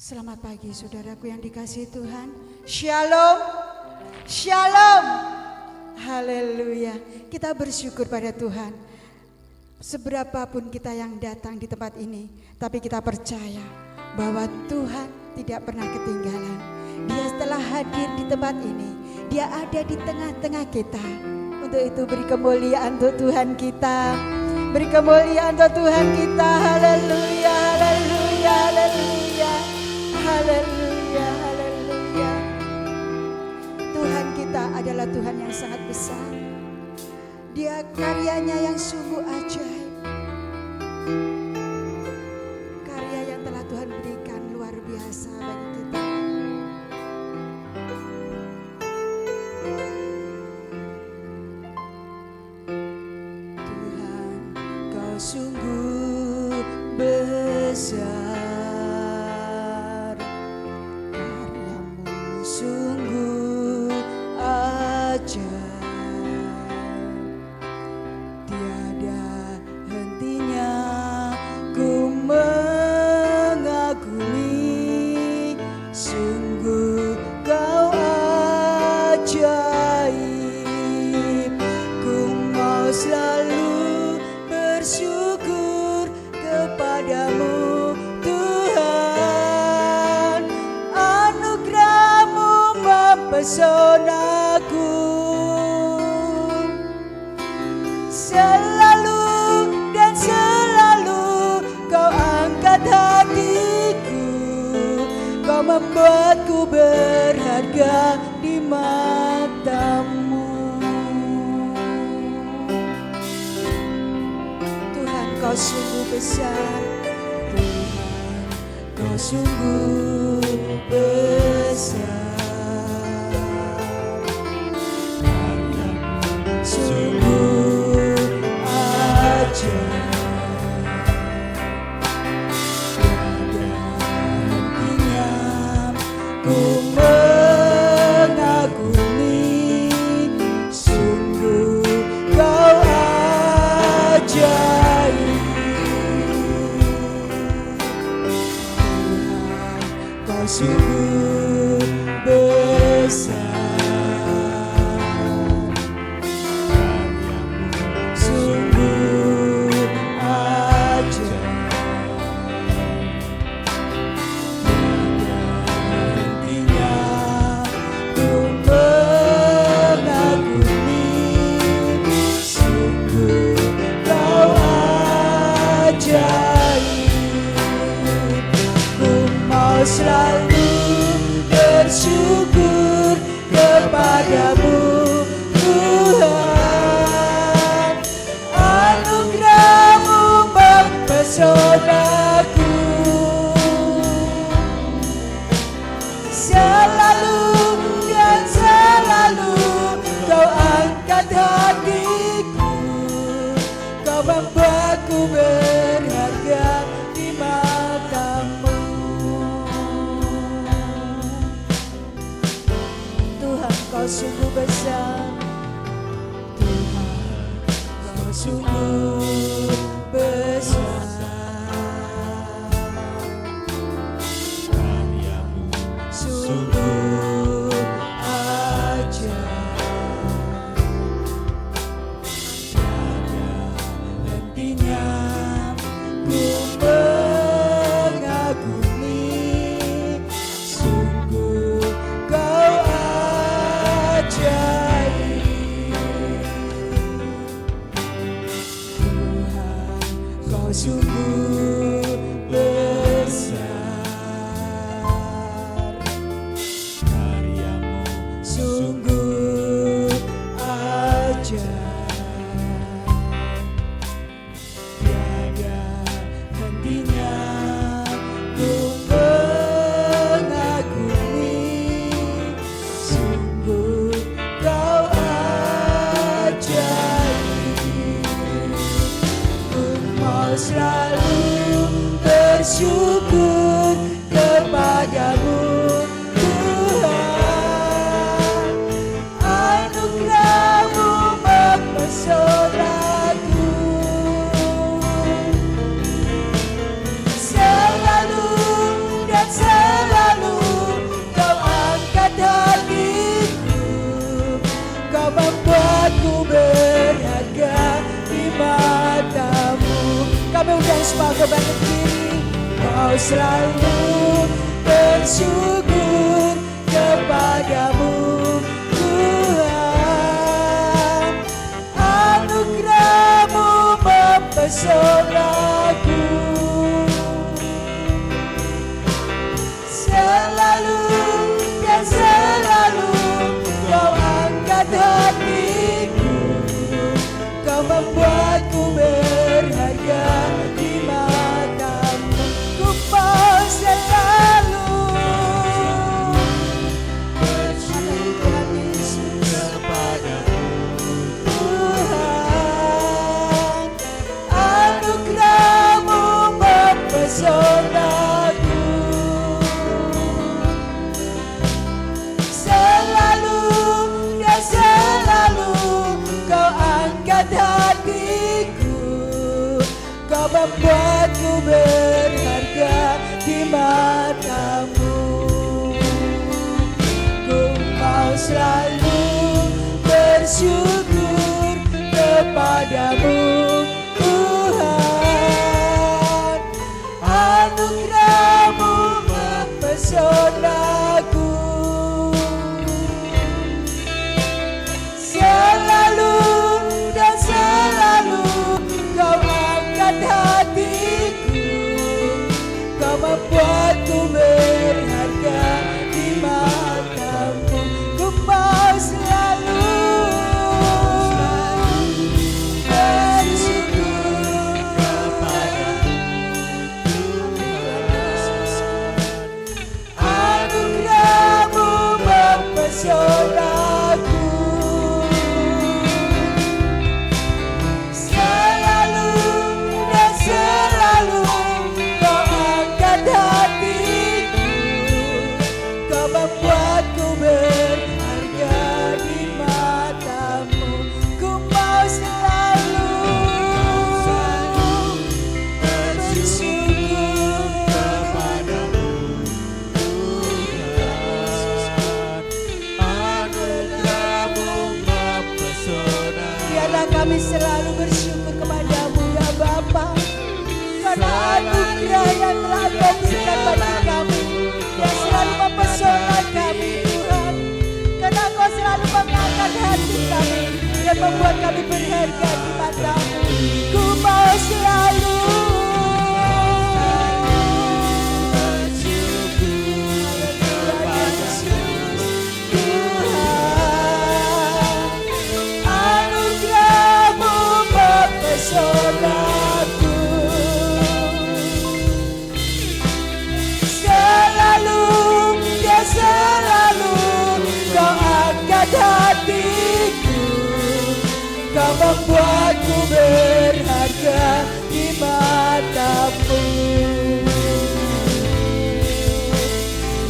Selamat pagi saudaraku yang dikasihi Tuhan. Shalom. Shalom. Haleluya. Kita bersyukur pada Tuhan. Seberapapun kita yang datang di tempat ini, tapi kita percaya bahwa Tuhan tidak pernah ketinggalan. Dia telah hadir di tempat ini. Dia ada di tengah-tengah kita. Untuk itu beri kemuliaan untuk Tuhan kita. Beri kemuliaan untuk Tuhan kita. Haleluya, haleluya, haleluya. Haleluya, haleluya. Tuhan kita adalah Tuhan yang sangat besar. Dia karyanya yang sungguh ajaib. Karya yang telah Tuhan berikan luar biasa bagi kita. Tuhan, Kau sungguh besar. Pesonaku selalu dan selalu Kau angkat hatiku, Kau membuatku berharga di mata-Mu. Tuhan, Kau sungguh besar. Tuhan, Kau sungguh besar. Sungguh besar, sungguh ajaib, tiada hentinya ku mengagumi, sungguh Kau ajaib. Ku mau selalu bersyukur kepadamu Tuhan, anugerah-Mu mempesonaku. Selalu dan selalu Kau angkat hatiku, Kau membuatku berharga di mata-Mu. Kau sungguh besar, Tuhan, Kau sungguh besar. Karya-Mu sungguh ajaib, tiada hentinya ku mengagumi, sungguh Kau sungguh besar, karya-Mu sungguh ajaib, tiada hentinya ku mengagumi, sungguh Kau ajaib. Ku mau selalu bersyukur kepadamu Tuhan, anugerah-Mu mempesonaku. Selalu dan selalu mau bangkit diri, mau selalu bersyukur kepadamu Tuhan. Anugerah-Mu mempesonaku, selalu dan selalu Kau angkat hatiku, Kau membuatku berharga di mata-Mu. Ku mau selalu bersyukur Tuhan Yesus kepadamu Tuhan. Anugerah-Mu mempesonaku, selalu dan selalu Kau angkat hatiku, Kau membuatku berharga di mata-Mu. Ku mau selalu bersyukur kepadamu Tuhan. Anugerah-Mu mempesonaku, selalu dan selalu Kau angkat hatiku, Kau membuatku berharga di mata-Mu. Ku mau selalu bersyukur kepadamu Tuhan. Anugerah-Mu mempesonaku, selalu dan selalu Kau angkat hatiku, Kau membuatku berharga di mata-Mu. Ku mau selalu bersyukur kepadamu Tuhan. Anugerah-Mu mempesona. Biarlah kami selalu bersyukur kepadamu ya Bapa, karena anugerah yang telah Kau berikan bagi kami, yang selalu mempesona kami Tuhan. Karena Kau selalu mengangkat hati kami dan membuat kami berharga di mata-Mu. Ku mau selalu Bersyukur kepadamu Tuhan. Anugerah-Mu mempesonaku, selalu dan selalu Kau angkat hatiku, Kau membuatku berharga di mata-Mu.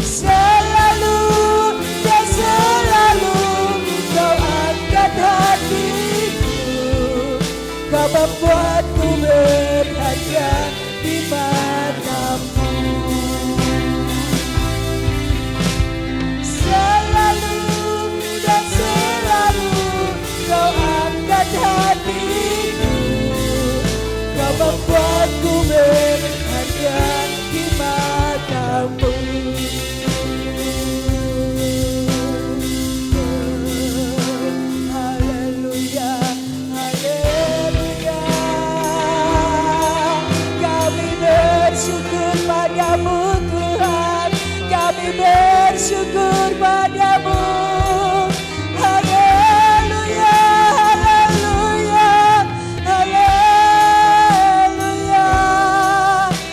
Selalu dan selalu Kau angkat hatiku, Kau membuatku berharga di mata-Mu. Selalu dan selalu Kau angkat hatiku, Kau membuatku berharga di mata-Mu. Haleluya, haleluya. Kami bersyukur padamu Tuhan, kami bersyukur padamu. Haleluya, haleluya, haleluya.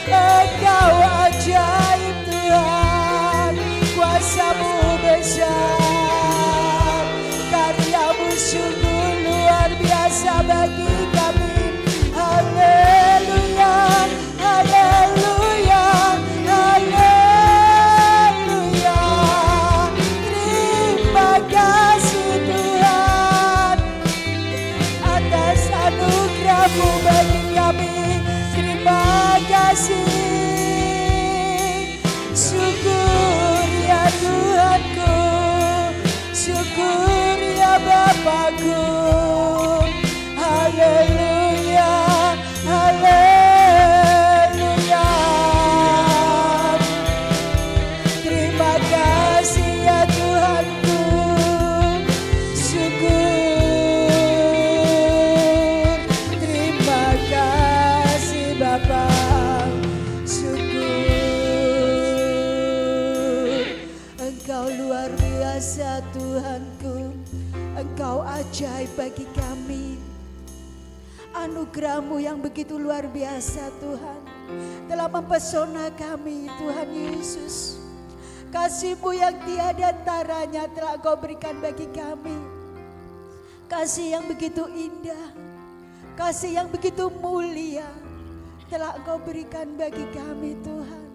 Engkau ajaib Tuhan, kuasa-Mu besar, karya-Mu sungguh luar biasa bagi kami. Haleluya, haleluya, haleluya. Terima kasih Tuhan atas anugerah-Mu bagi kami. Terima kasih. Syukur ya Tuhanku, syukur ya Bapakku. Haleluya, haleluya. kami. Anugerah-Mu yang begitu luar biasa Tuhan, telah mempesona kami Tuhan Yesus. Kasih-Mu yang tiada taranya telah Engkau berikan bagi kami. Kasih yang begitu indah, kasih yang begitu mulia telah Engkau berikan bagi kami Tuhan.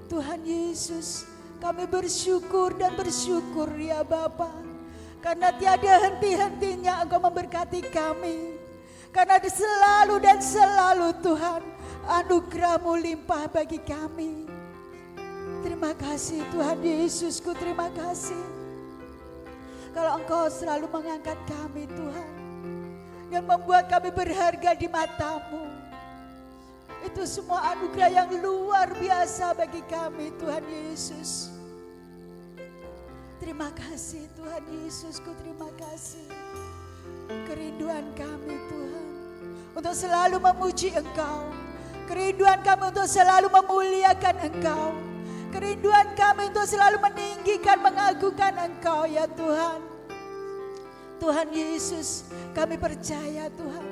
Tuhan Yesus, kami bersyukur dan bersyukur ya Bapa, karena tiada henti-hentinya Engkau memberkati kami. Karena selalu dan selalu Tuhan, anugerah-Mu limpah bagi kami. Terima kasih Tuhan Yesusku, terima kasih. Kalau Engkau selalu mengangkat kami Tuhan, dan membuat kami berharga di mata-Mu. Itu semua anugerah yang luar biasa bagi kami Tuhan Yesus. Terima kasih Tuhan Yesusku, terima kasih. Kerinduan kami Tuhan untuk selalu memuji Engkau. Kerinduan kami untuk selalu memuliakan Engkau. Kerinduan kami untuk selalu meninggikan, mengagungkan Engkau ya Tuhan. Tuhan Yesus, kami percaya Tuhan,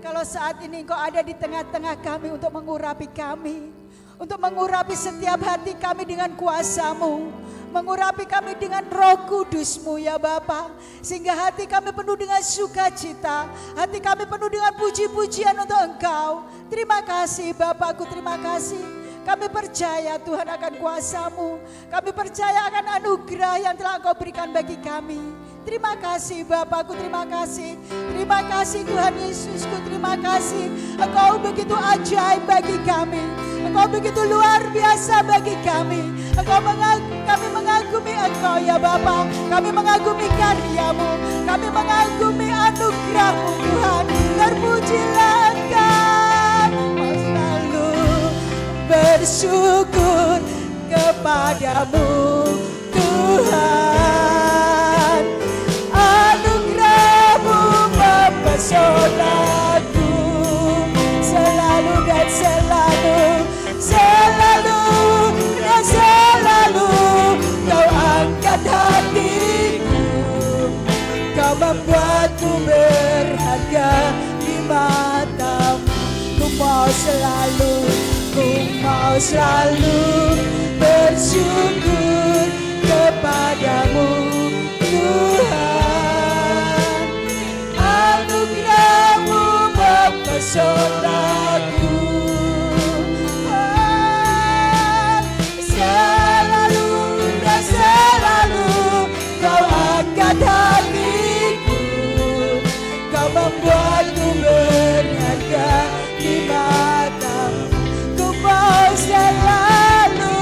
kalau saat ini Engkau ada di tengah-tengah kami untuk mengurapi kami, untuk mengurapi setiap hati kami dengan kuasa-Mu, mengurapi kami dengan Roh Kudus-Mu ya Bapa, sehingga hati kami penuh dengan sukacita, hati kami penuh dengan puji-pujian untuk Engkau. Terima kasih Bapakku, terima kasih. Kami percaya Tuhan akan kuasa-Mu, kami percaya akan anugerah yang telah Engkau berikan bagi kami. Terima kasih Bapakku, terima kasih. Terima kasih Tuhan Yesusku, terima kasih. Engkau begitu ajaib bagi kami, Engkau begitu luar biasa bagi kami. Kami mengagumi Engkau ya Bapa, kami mengagumi karya-Mu, kami mengagumi anugerah-Mu Tuhan. Terpujilah Engkau, mau selalu bersyukur kepadamu Tuhan. Anugerah-Mu mempesonaku selalu dan selalu, selalu dan selalu. Kau angkat hatiku, Kau membuatku berharga di mata-Mu. Ku mau selalu bersyukur kepadamu Tuhan. Anugerah-Mu mempesonaku, selalu dan selalu. Kau angkat hatiku, Kau membuatku berharga di mata-Mu. Ku mau selalu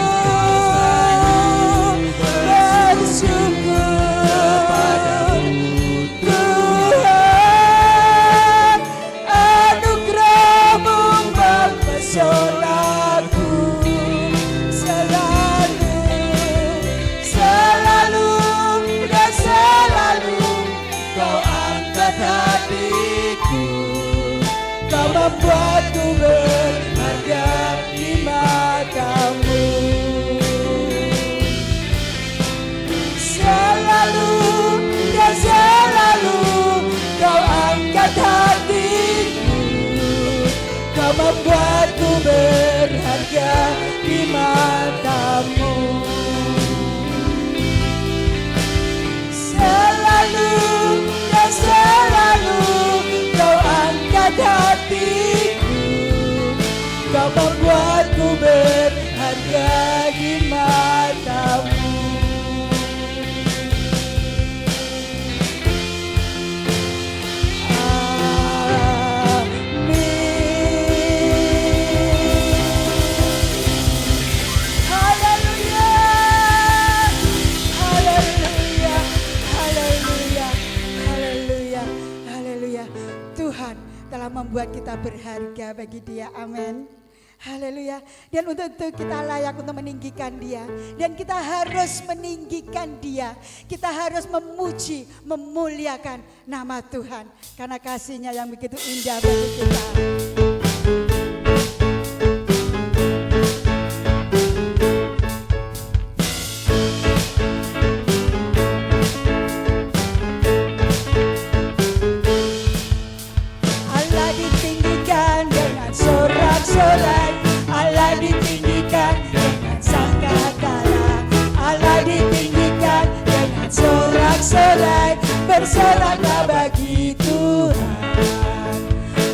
bersyukur Tuhan. Anugerah-Mu mempesonaku, selalu, selalu dan selalu. Kau angkat hatiku, Kau membuatku berharga di mata-Mu. Selalu dan selalu Kau angkat hatiku, Kau membuatku berharga di mata-Mu. Selalu dan selalu Kau angkat hatiku, Kau membuatku berharga di mata-Mu. Membuat kita berharga bagi Dia, amin, haleluya. Dan untuk itu kita layak untuk meninggikan Dia, dan kita harus meninggikan Dia. Kita harus memuji, memuliakan nama Tuhan, karena kasih-Nya yang begitu indah bagi kita. bersoraklah bagi Tuhan,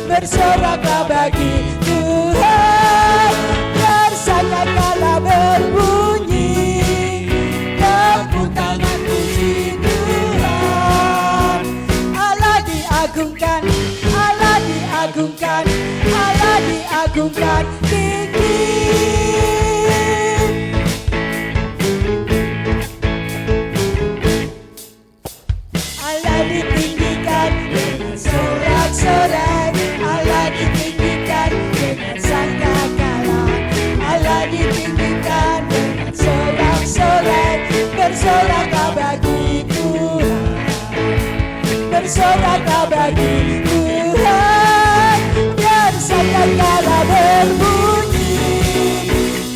bersoraklah bagi Tuhan. Biar sangkakala berbunyi, tepuk tangan puji Tuhan. Allah diagungkan, Allah diagungkan, Allah diagungkan tinggi. Allah ditinggikan dengan sorak-sorai, Allah ditinggikan dengan sangkakala, Allah ditinggikan dengan sorak-sorai. Bersoraklah bagi Tuhan, bersoraklah bagi Tuhan. Biar sangkakala berbunyi,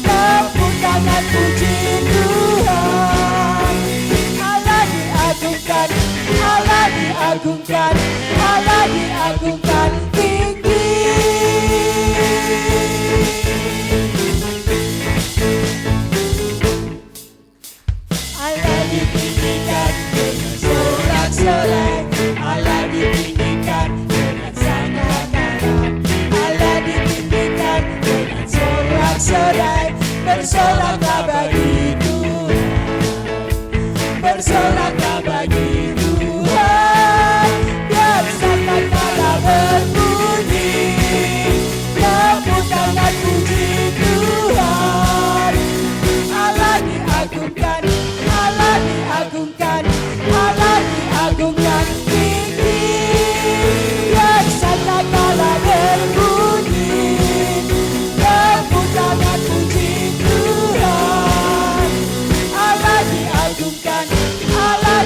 tepuk tangan puji Tuhan. Allah diagungkan, Allah diagungkan, Allah diagungkan tinggi. Allah ditinggikan dengan sorak-sorai, Allah ditinggikan dengan sangkakala, Allah ditinggikan dengan sorak-sorai. Bersoraklah bagi Tuhan, bersoraklah bagi Tuhan. Biar sangkakala berbunyi, tepuk tangan puji Tuhan. Allah diagungkan, Allah diagungkan, Allah diagungkan tinggi. Biar sangkakala berbunyi, tepuk tangan puji Tuhan. Allah diagungkan, Allah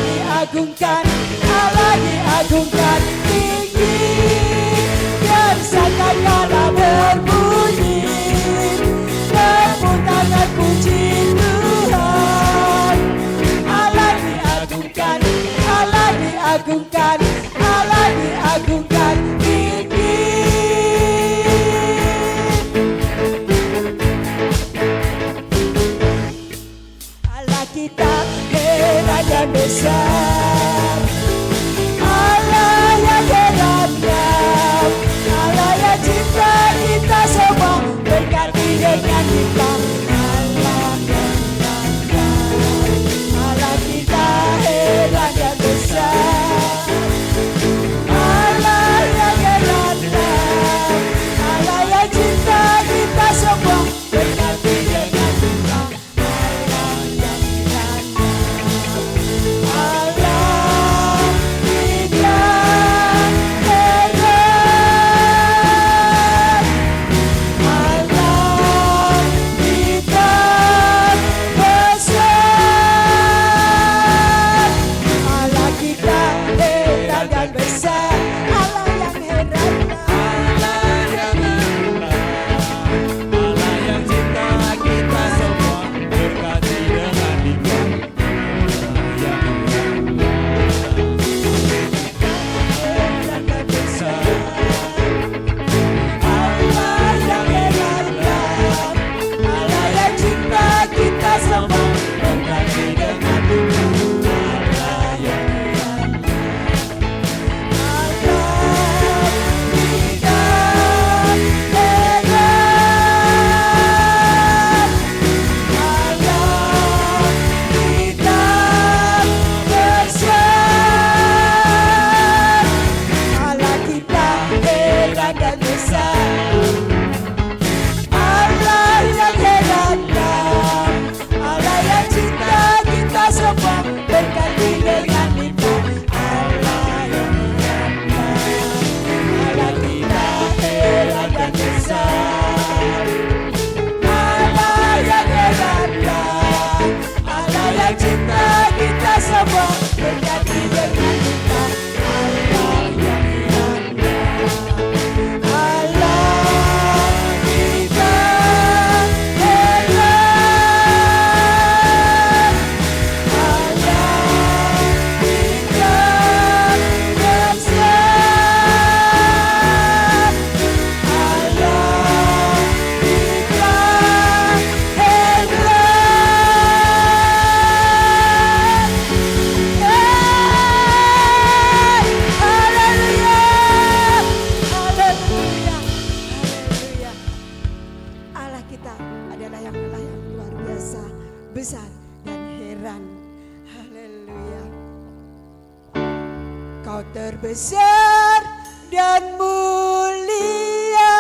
besar dan mulia,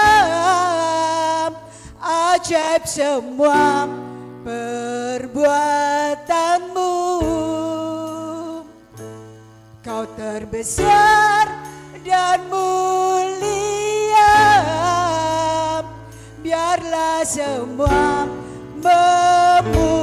ajaib semua perbuatanmu. Kau terbesar dan mulia, biarlah semua memujimu.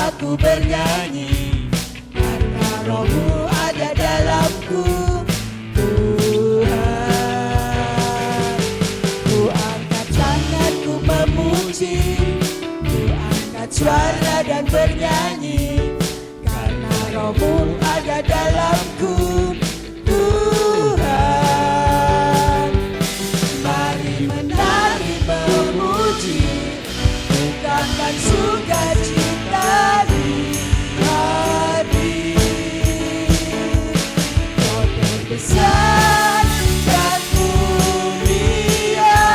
Aku bernyanyi karena Roh-Mu ada dalamku, Tuhan. Ku angkat tanganku memuji, ku angkat suara dan bernyanyi karena Roh-Mu ada dalamku, Tuhan. Mari menari memuji, bukankan sukacita di hati. Kau terbesar dan mulia,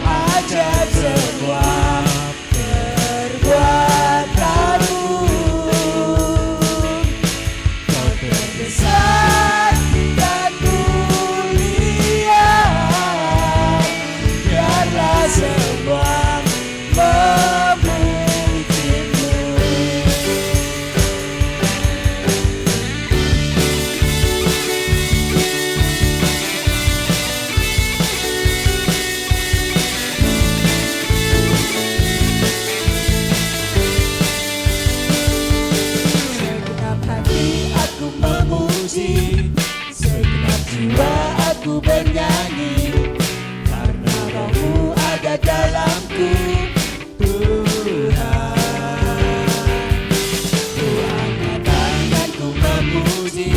ajaib semua perbuatanmu. Kau terbesar dan mulia, biarlah semua segenap jiwa aku bernyanyi karena Roh-Mu ada dalamku, Tuhan. Ku angkat tanganku memuji,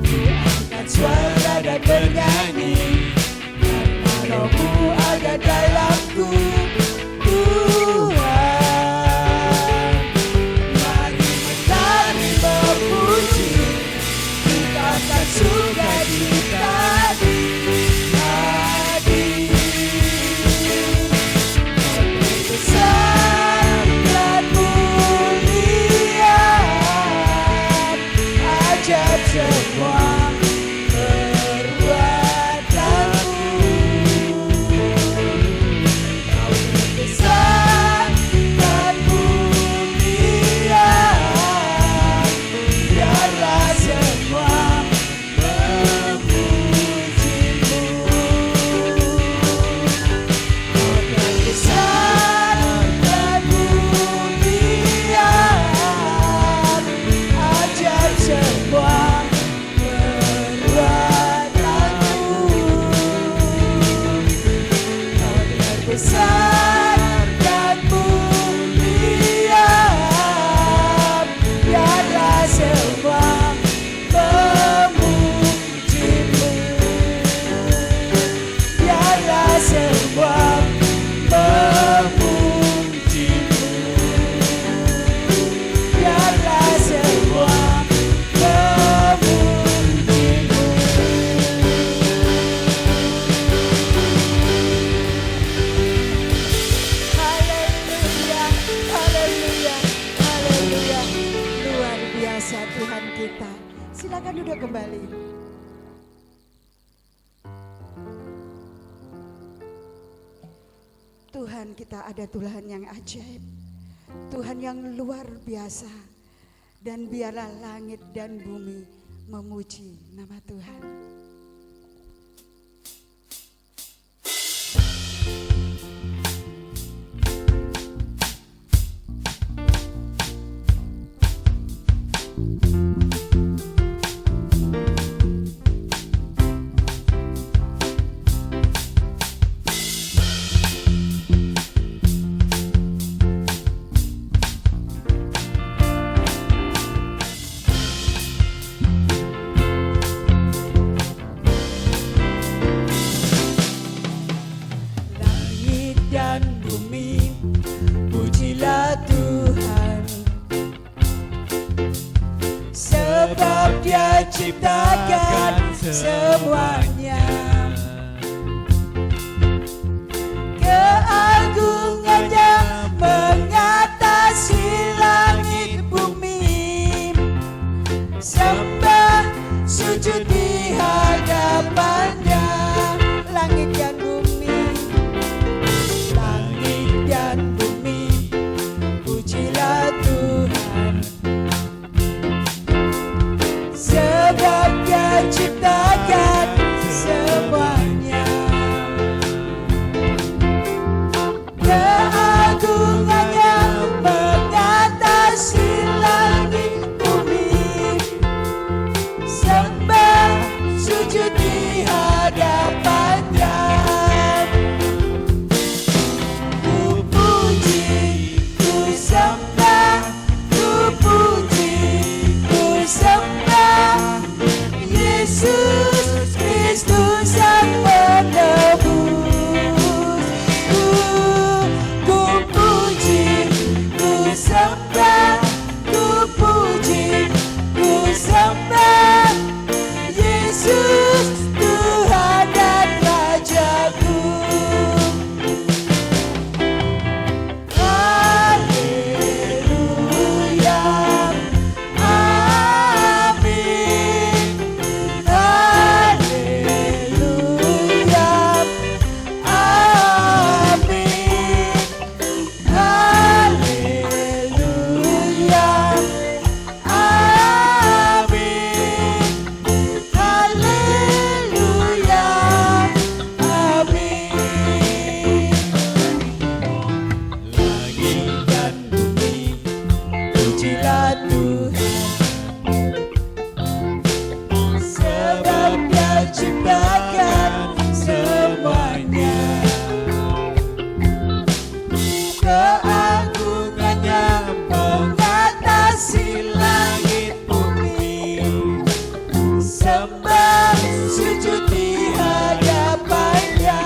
ku angkat suara dan bernyanyi karena Roh-Mu ada dalamku, Tuhan. Mari menari memuji, bukankan sukacita di hati. Kau terbesar dan mulia, ajaib semua perbuatanmu. Kau terbesar dan mulia, biarlah semua memujimu. Kau terbesar dan mulia, ajaib semua perbuatanmu. Kau terbesar dan mulia, biarlah semua memujimu. Biarlah semua memujimu. Biarlah semua memujimu. Haleluya, haleluya, haleluya. Luar biasa Tuhan kita. Silakan duduk kembali. Tuhan kita ada Tuhan yang ajaib, Tuhan yang luar biasa, dan biarlah langit dan bumi memuji nama Tuhan. ciptakan semuanya. Keagungannya mengatasi langit bumi. Sembah sujud di hadapannya. Langit dan bumi, langit dan bumi, pujilah Tuhan. Sebab Dia ciptakan semuanya. Keagungannya mengatasi langit bumi. Sembah sujud di hadapannya. Ku puji, ku sembah, ku puji, ku sembah Yesus Kristus Sang Penebus. Ku puji, ku sembah, ku puji, ku sembah Yesus Tuhan dan Rajaku. Haleluya, amin. Haleluya, amin. Haleluya, amin. Haleluya, amin. Langit dan bumi, pujilah Tuhan. Sebab Dia ciptakan semuanya. Keagungannya mengatasi langit bumi. Sembah sujud di hadapannya.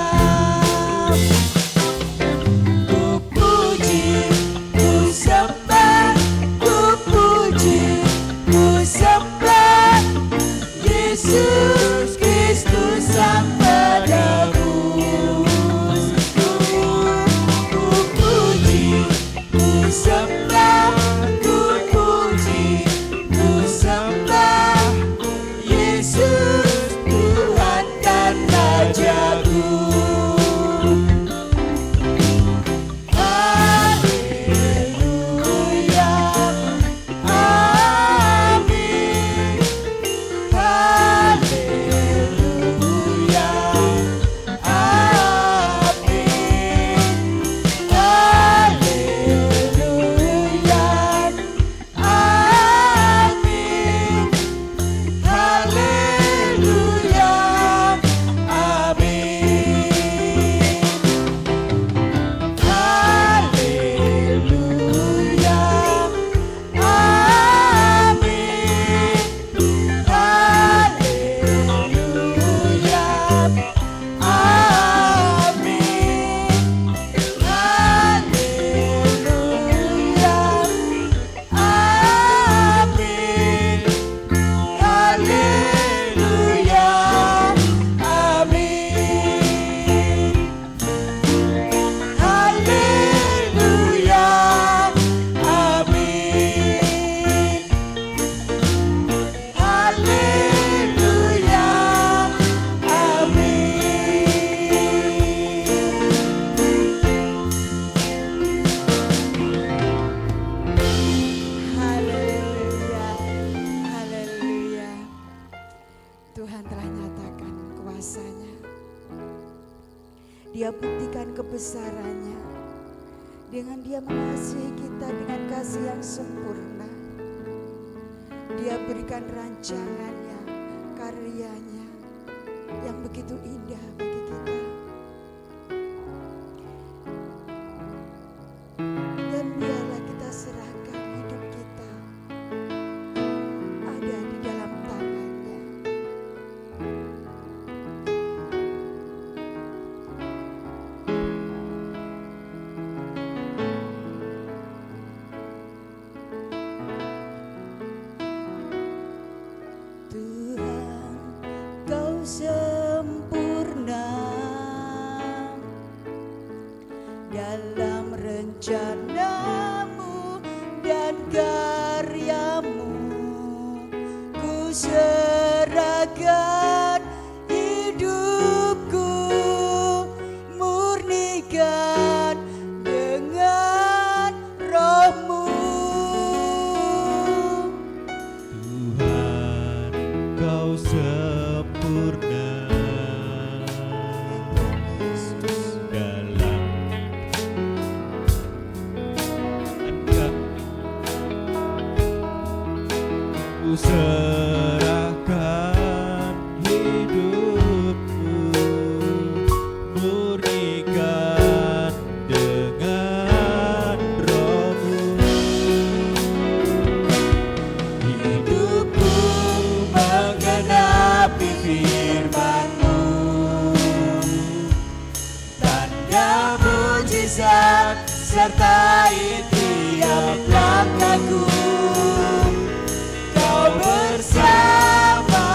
Ku puji, ku sembah, ku puji, ku sembah Yesus Kristus Sang Penebus. Ku puji, ku sembah, ku puji, ku sembah Yesus Tuhan dan Rajaku. Haleluya, amin. Haleluya, amin. Haleluya, amin. Haleluya, amin. Haleluya, amin. Haleluya, amin. Haleluya, amin. Haleluya, amin. Haleluya, amin. Haleluya, amin. Haleluya, haleluya. Tuhan telah nyatakan kuasa-Nya. Dia buktikan kebesaran-Nya dengan Dia mengasihi kita dengan kasih yang sempurna. Dia berikan rancangan-Nya, karya-Nya yang begitu indah bagi kita. Dan biarlah kita serahkan hidup kita ada di dalam tangan-Nya. Tuhan sempurna dalam rencanamu dan karyamu. Ku serahkan hidupku, murnikan dengan rohmu. Tuhan, Kau sempurna dalam Engkau. Ku serahkan hidupku, murnikan dengan rohmu. Hidupku menggenapi firman-Mu, tanda mujizat sertai tiap langkahku. Kau bersamaku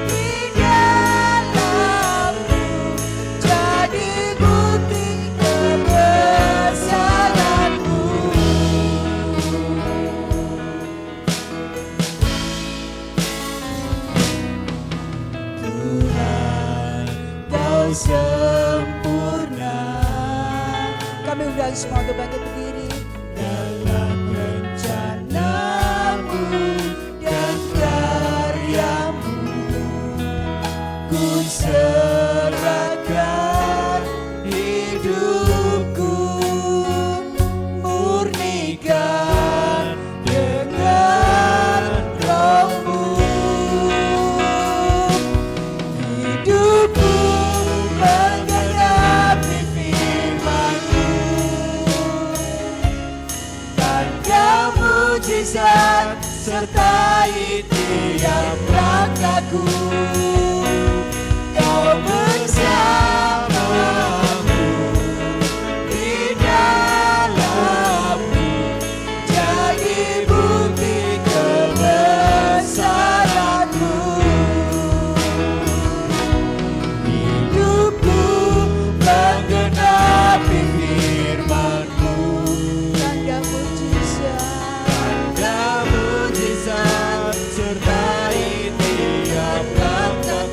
di dalamku, jadi bukti kebesaran-Mu. Tuhan, Kau sempurna. Kami undang semua untuk bangkit berdiri. Dalam rencanamu dan karyamu, ku serahkan hidupku, murnikan dengan rohmu. Hidupku menggenapi firman-Mu, tanda mujizat sertai tiap langkahku. Kau bersamaku di dalamku, jadi bukti kebesaran-Mu. Hidupku menggenapi firman-Mu, Tanda mujizat tanda mujizat sertai tiap langkahku.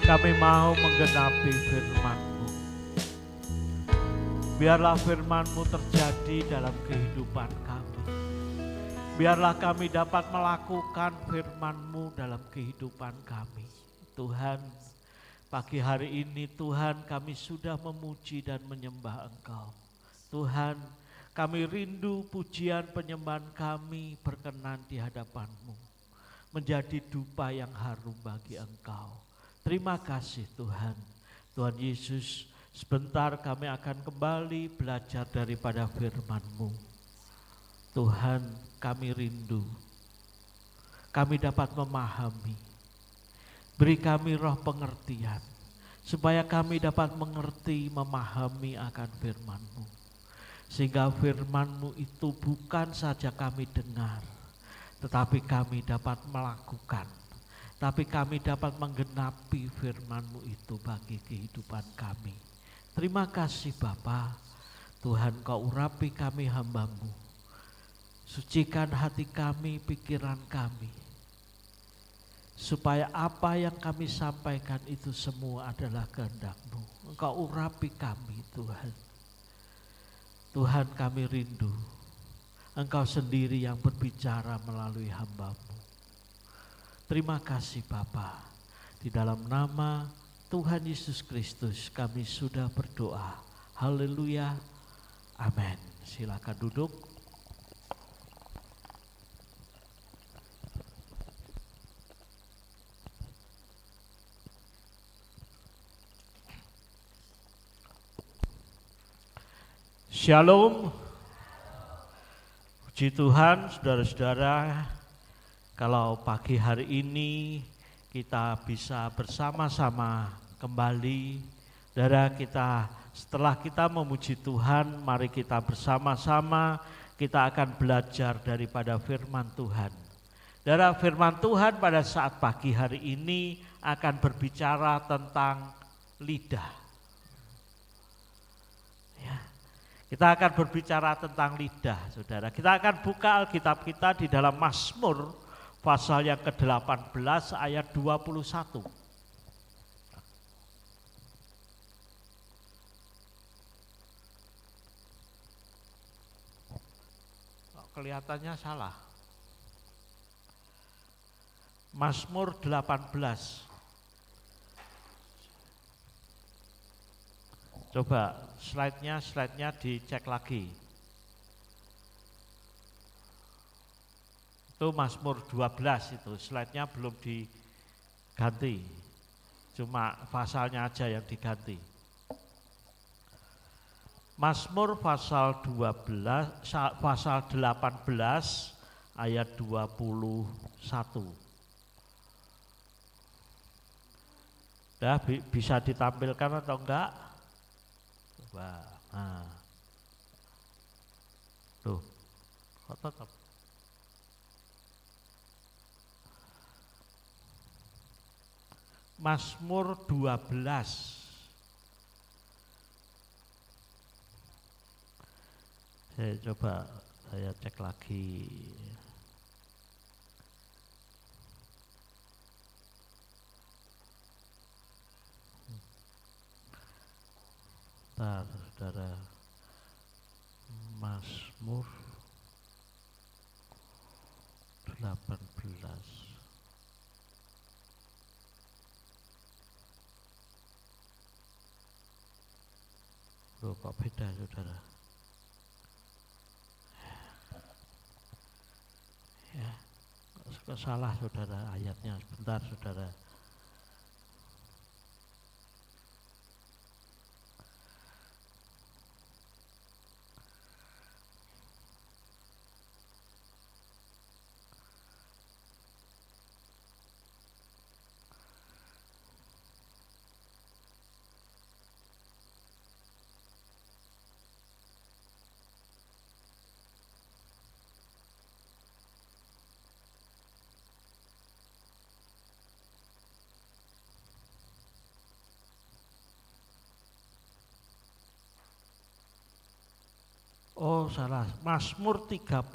Kami mau menggenapi firman-Mu. Biarlah firman-Mu terjadi dalam kehidupan kami. Biarlah kami dapat melakukan firman-Mu dalam kehidupan kami. Tuhan, pagi hari ini Tuhan kami sudah memuji dan menyembah Engkau. Tuhan, kami rindu pujian penyembahan kami berkenan di hadapan-Mu. Menjadi dupa yang harum bagi Engkau. Terima kasih Tuhan. Tuhan Yesus, sebentar kami akan kembali belajar daripada firman-Mu. Tuhan, kami rindu. Kami dapat memahami. Beri kami roh pengertian, supaya kami dapat mengerti, memahami akan firman-Mu. Sehingga firman-Mu itu bukan saja kami dengar, tetapi kami dapat melakukan. Tapi kami dapat menggenapi firman-Mu itu bagi kehidupan kami. Terima kasih Bapa. Tuhan, Kau urapi kami hamba-Mu. Sucikan hati kami, pikiran kami. Supaya apa yang kami sampaikan itu semua adalah kehendak-Mu. Engkau urapi kami Tuhan. Tuhan, kami rindu. Engkau sendiri yang berbicara melalui hamba-Mu. Terima kasih Bapa. Di dalam nama Tuhan Yesus Kristus kami sudah berdoa. Haleluya. Amin. Silakan duduk. Shalom. Puji Tuhan, saudara-saudara, kalau pagi hari ini kita bisa bersama-sama kembali, saudara, setelah kita memuji Tuhan, mari kita bersama-sama kita akan belajar daripada firman Tuhan. Saudara, firman Tuhan pada saat pagi hari ini akan berbicara tentang lidah. Kita akan berbicara tentang lidah, saudara. Kita akan buka Alkitab kita di dalam Mazmur pasal yang ke-18 ayat 21. Kelihatannya salah. Mazmur 18. Coba slide-nya dicek lagi. Itu Mazmur 12 itu, slide-nya belum diganti. Cuma pasalnya aja yang diganti. Mazmur pasal 18 ayat 21. Dah bisa ditampilkan atau enggak? Nah. Tuh, kok tetap. Mazmur 12. Saya cek lagi. Saudara, Mazmur 18. Loh, kok beda saudara? Ya, kok salah saudara ayatnya, sebentar saudara. Oh salah, Mazmur 34.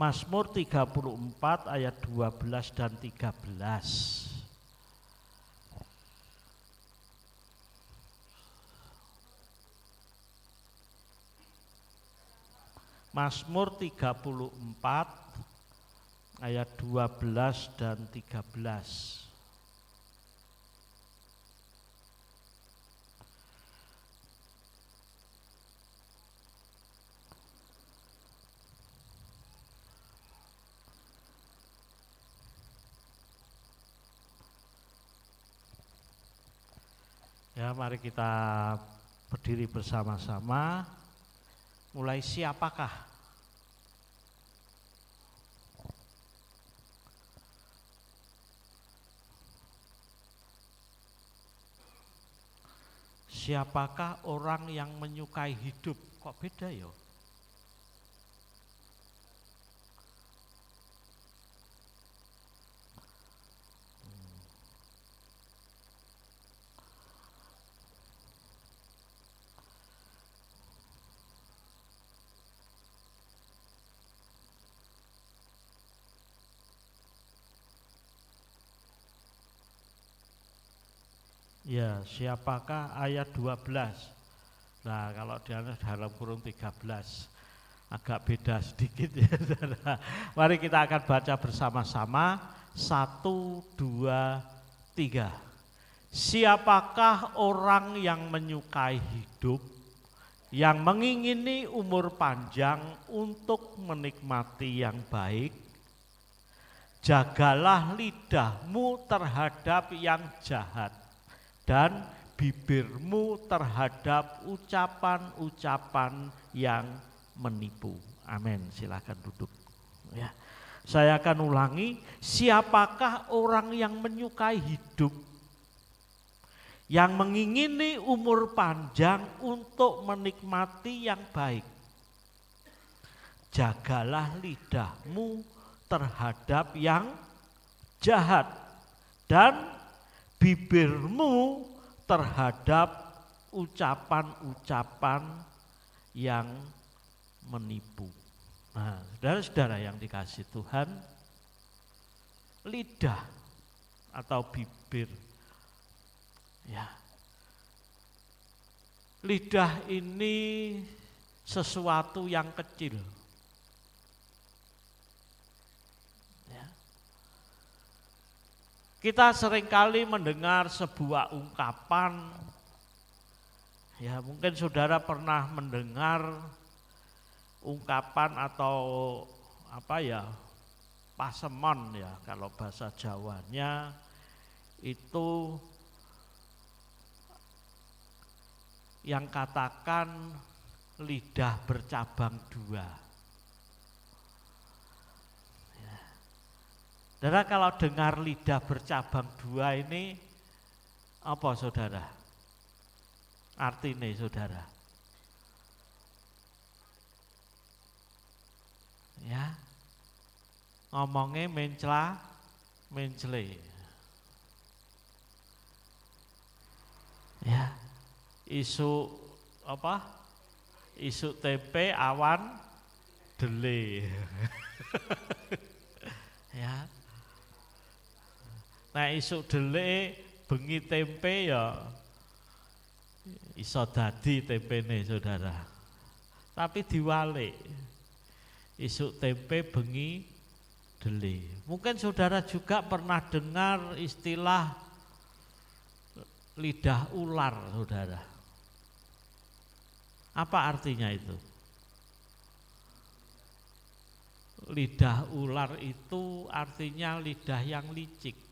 Mazmur 34 ayat 12 dan 13. Mazmur 34 ayat 12 dan 13. Ya, mari kita berdiri bersama-sama. Mulai, siapakah? Siapakah orang yang menyukai hidup? Kok beda ya? Ya, siapakah ayat 12. Nah, kalau dia dalam kurung 13 agak beda sedikit ya, saudara. Mari kita akan baca bersama-sama. 1, 2, 3. Siapakah orang yang menyukai hidup, yang mengingini umur panjang untuk menikmati yang baik? Jagalah lidahmu terhadap yang jahat, dan bibirmu terhadap ucapan-ucapan yang menipu. Amin. Silakan duduk. Ya. Saya akan ulangi, siapakah orang yang menyukai hidup, yang mengingini umur panjang untuk menikmati yang baik? Jagalah lidahmu terhadap yang jahat, dan bibirmu terhadap ucapan-ucapan yang menipu. Nah, saudara-saudara yang dikasihi Tuhan, lidah atau bibir, ya, lidah ini sesuatu yang kecil. Kita seringkali mendengar sebuah ungkapan, ya mungkin saudara pernah mendengar ungkapan atau apa ya, pasemon ya kalau bahasa Jawanya, itu yang katakan lidah bercabang dua. Saudara, kalau dengar lidah bercabang dua ini apa saudara? Artinya saudara, ya, ngomongnya mencela, ya, isu apa? Isu tempe awan dele, ya. Nah, isu dele bengi tempe ya iso dadi tempene saudara. Tapi diwalik, isu tempe bengi dele. Mungkin saudara juga pernah dengar istilah lidah ular saudara. Apa artinya itu? Lidah ular itu artinya lidah yang licik.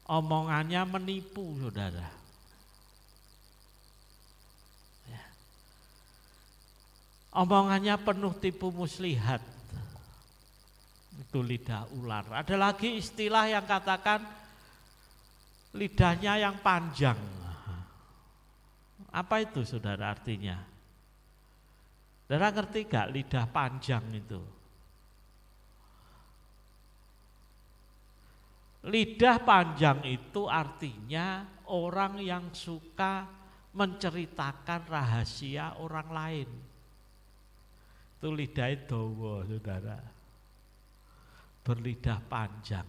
Omongannya menipu saudara. Ya. Omongannya penuh tipu muslihat. Itu lidah ular. Ada lagi istilah yang katakan lidahnya yang panjang. Apa itu saudara artinya? Saudara ngerti gak lidah panjang itu? Lidah panjang itu artinya orang yang suka menceritakan rahasia orang lain. Itu lidahnya dawa saudara, berlidah panjang.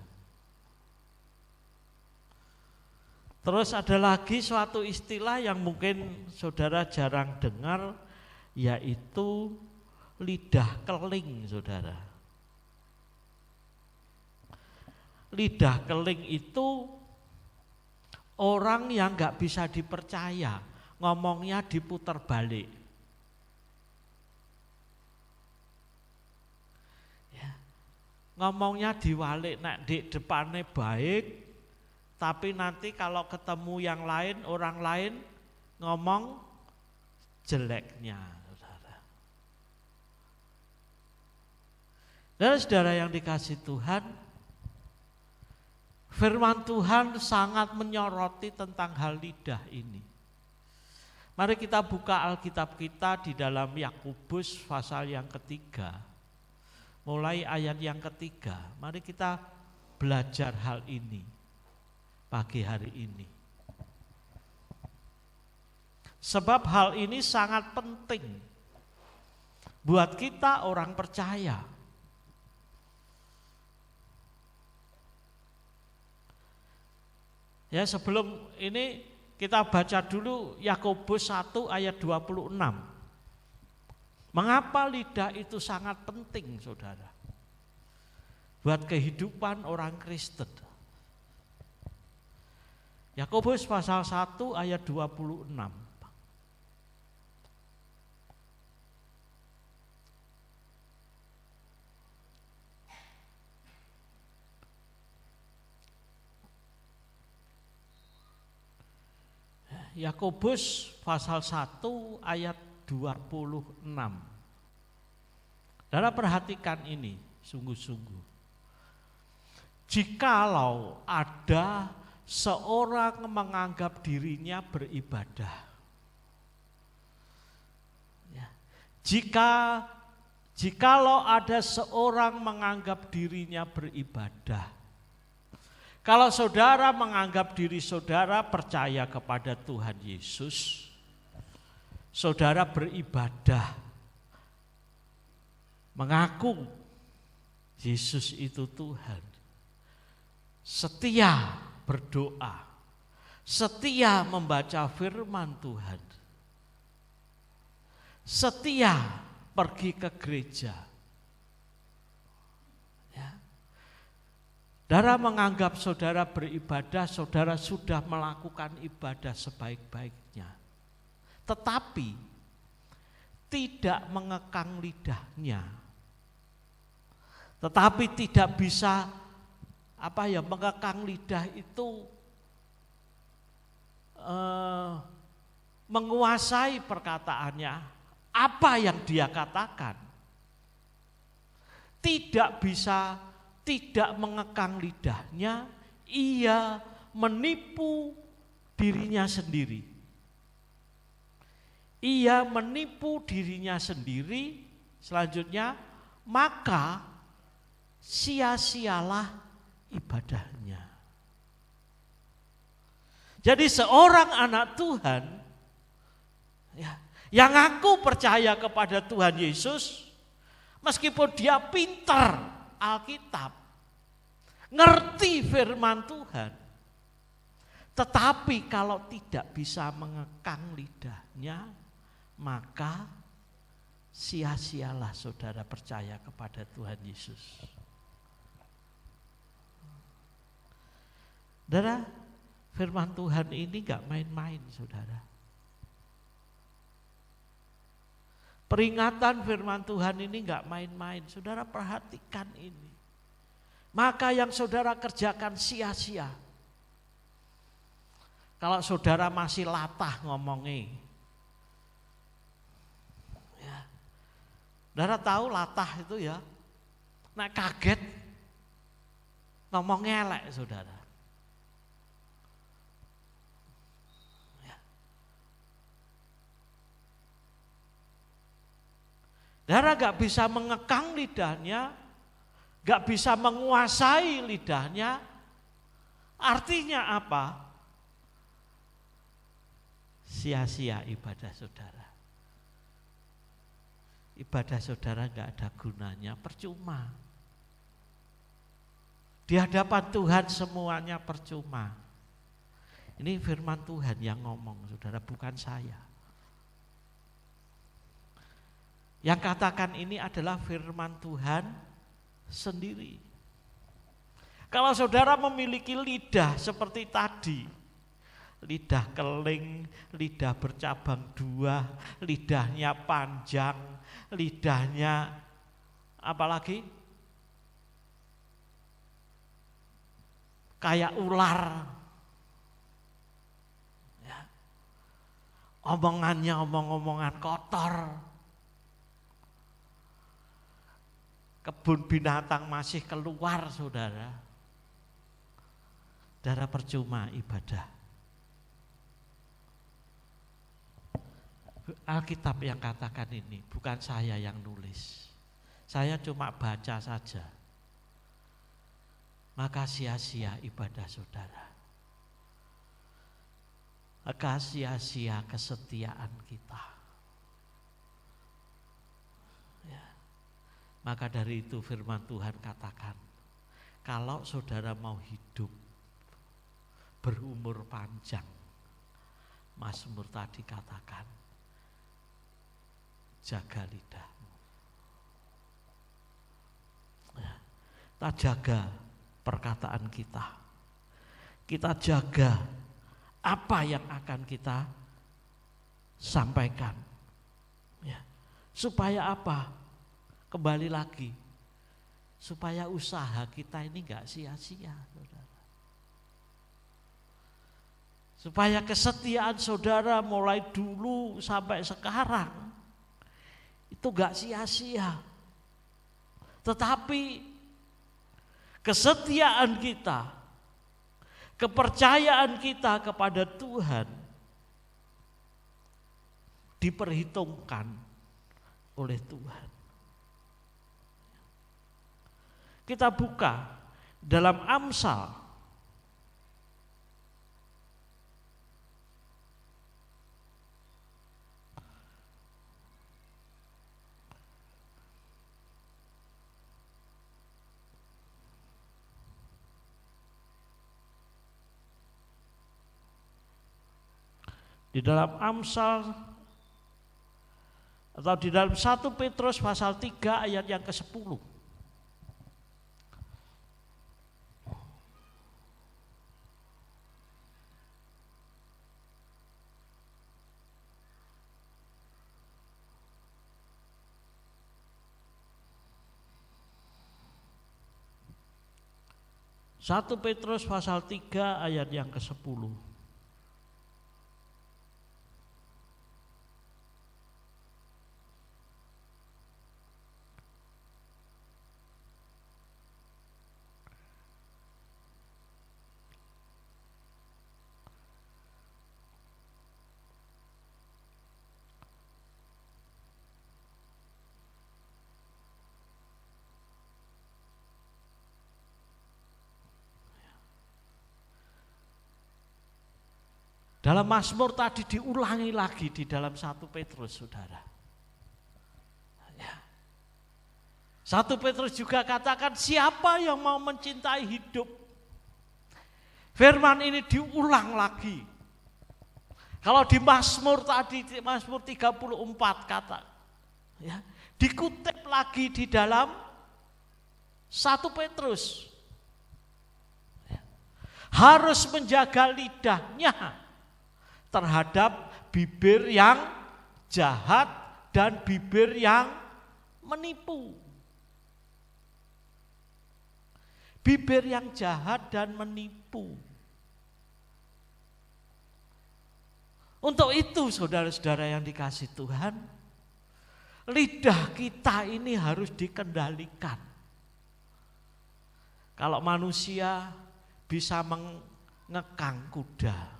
Terus ada lagi suatu istilah yang mungkin saudara jarang dengar, yaitu lidah keling, saudara. Lidah keling itu orang yang gak bisa dipercaya, ngomongnya diputar balik. Ya. Ngomongnya diwalik, nek di depannya baik, tapi nanti kalau ketemu yang lain, orang lain ngomong jeleknya, saudara. Dan saudara yang dikasih Tuhan, firman Tuhan sangat menyoroti tentang hal lidah ini. Mari kita buka Alkitab kita di dalam Yakobus pasal yang ketiga. Mulai ayat yang ketiga. Mari kita belajar hal ini pagi hari ini. Sebab hal ini sangat penting buat kita orang percaya. Ya, sebelum ini kita baca dulu Yakobus 1 ayat 26. Mengapa lidah itu sangat penting, saudara? Buat kehidupan orang Kristen. Yakobus pasal 1 ayat 26. Yakobus pasal 1 ayat 26. Saudara perhatikan ini sungguh-sungguh. Jikalau ada seorang menganggap dirinya beribadah. Ya. Jikalau ada seorang menganggap dirinya beribadah. Kalau saudara menganggap diri saudara percaya kepada Tuhan Yesus, saudara beribadah, mengaku Yesus itu Tuhan, setia berdoa, setia membaca firman Tuhan, setia pergi ke gereja. Saudara menganggap saudara beribadah, saudara sudah melakukan ibadah sebaik-baiknya. Tetapi tidak mengekang lidahnya. Tetapi tidak bisa mengekang lidah itu menguasai perkataannya, apa yang dia katakan. Tidak bisa tidak mengekang lidahnya, ia menipu dirinya sendiri. Ia menipu dirinya sendiri, selanjutnya maka sia-sialah ibadahnya. Jadi seorang anak Tuhan yang aku percaya kepada Tuhan Yesus, meskipun dia pintar Alkitab, ngerti firman Tuhan, tetapi kalau tidak bisa mengekang lidahnya, maka sia-sialah saudara percaya kepada Tuhan Yesus. Saudara, firman Tuhan ini gak main-main, saudara. Peringatan firman Tuhan ini gak main-main, saudara perhatikan ini. Maka yang saudara kerjakan sia-sia. Kalau saudara masih latah ngomongnya, ya. Saudara tahu latah itu ya, nah kaget ngomongnya elek, saudara. Saudara gak bisa mengekang lidahnya, gak bisa menguasai lidahnya, artinya apa? Sia-sia ibadah saudara. Ibadah saudara gak ada gunanya, percuma. Di hadapan Tuhan semuanya percuma. Ini firman Tuhan yang ngomong, saudara, bukan saya. Yang katakan ini adalah firman Tuhan sendiri. Kalau saudara memiliki lidah seperti tadi, lidah keling, lidah bercabang dua, lidahnya panjang, lidahnya apalagi kayak ular, ya. Omongannya omong-omongan kotor, kebun binatang masih keluar, saudara. Saudara percuma ibadah. Alkitab yang katakan ini, bukan saya yang nulis. Saya cuma baca saja. Maka sia-sia ibadah saudara. Maka sia-sia kesetiaan kita. Ya. Maka dari itu firman Tuhan katakan, kalau saudara mau hidup berumur panjang, Mazmur tadi katakan, jaga lidahmu. Ya. Kita jaga perkataan kita. Kita jaga apa yang akan kita sampaikan. Ya. Supaya apa? Kembali lagi, supaya usaha kita ini enggak sia-sia, saudara. Supaya kesetiaan saudara mulai dulu sampai sekarang itu enggak sia-sia. Tetapi kesetiaan kita, kepercayaan kita kepada Tuhan diperhitungkan oleh Tuhan. Kita buka dalam Amsal di dalam Amsal atau di dalam 1 Petrus pasal 3 ayat yang ke-10. Satu Petrus pasal 3 ayat yang ke-10. Dalam Mazmur tadi diulangi lagi di dalam 1 Petrus, saudara. Ya. 1 Petrus juga katakan, siapa yang mau mencintai hidup? Firman ini diulang lagi. Kalau di Mazmur tadi, di Mazmur 34 kata, ya, dikutip lagi di dalam 1 Petrus. Ya. Harus menjaga lidahnya terhadap bibir yang jahat dan bibir yang menipu. Bibir yang jahat dan menipu. Untuk itu saudara-saudara yang dikasihi Tuhan, lidah kita ini harus dikendalikan. Kalau manusia bisa mengekang kuda,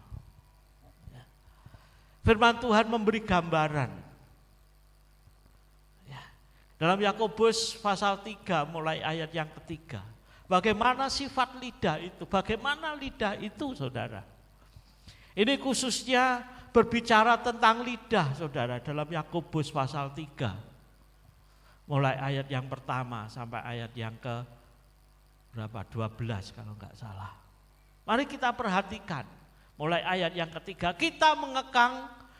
firman Tuhan memberi gambaran. Ya. Dalam Yakobus pasal 3 mulai ayat yang ketiga. Bagaimana sifat lidah itu? Bagaimana lidah itu, saudara? Ini khususnya berbicara tentang lidah, saudara, dalam Yakobus pasal 3. Mulai ayat yang pertama sampai ayat yang ke berapa? 12 kalau enggak salah. Mari kita perhatikan. Mulai ayat yang ketiga, kita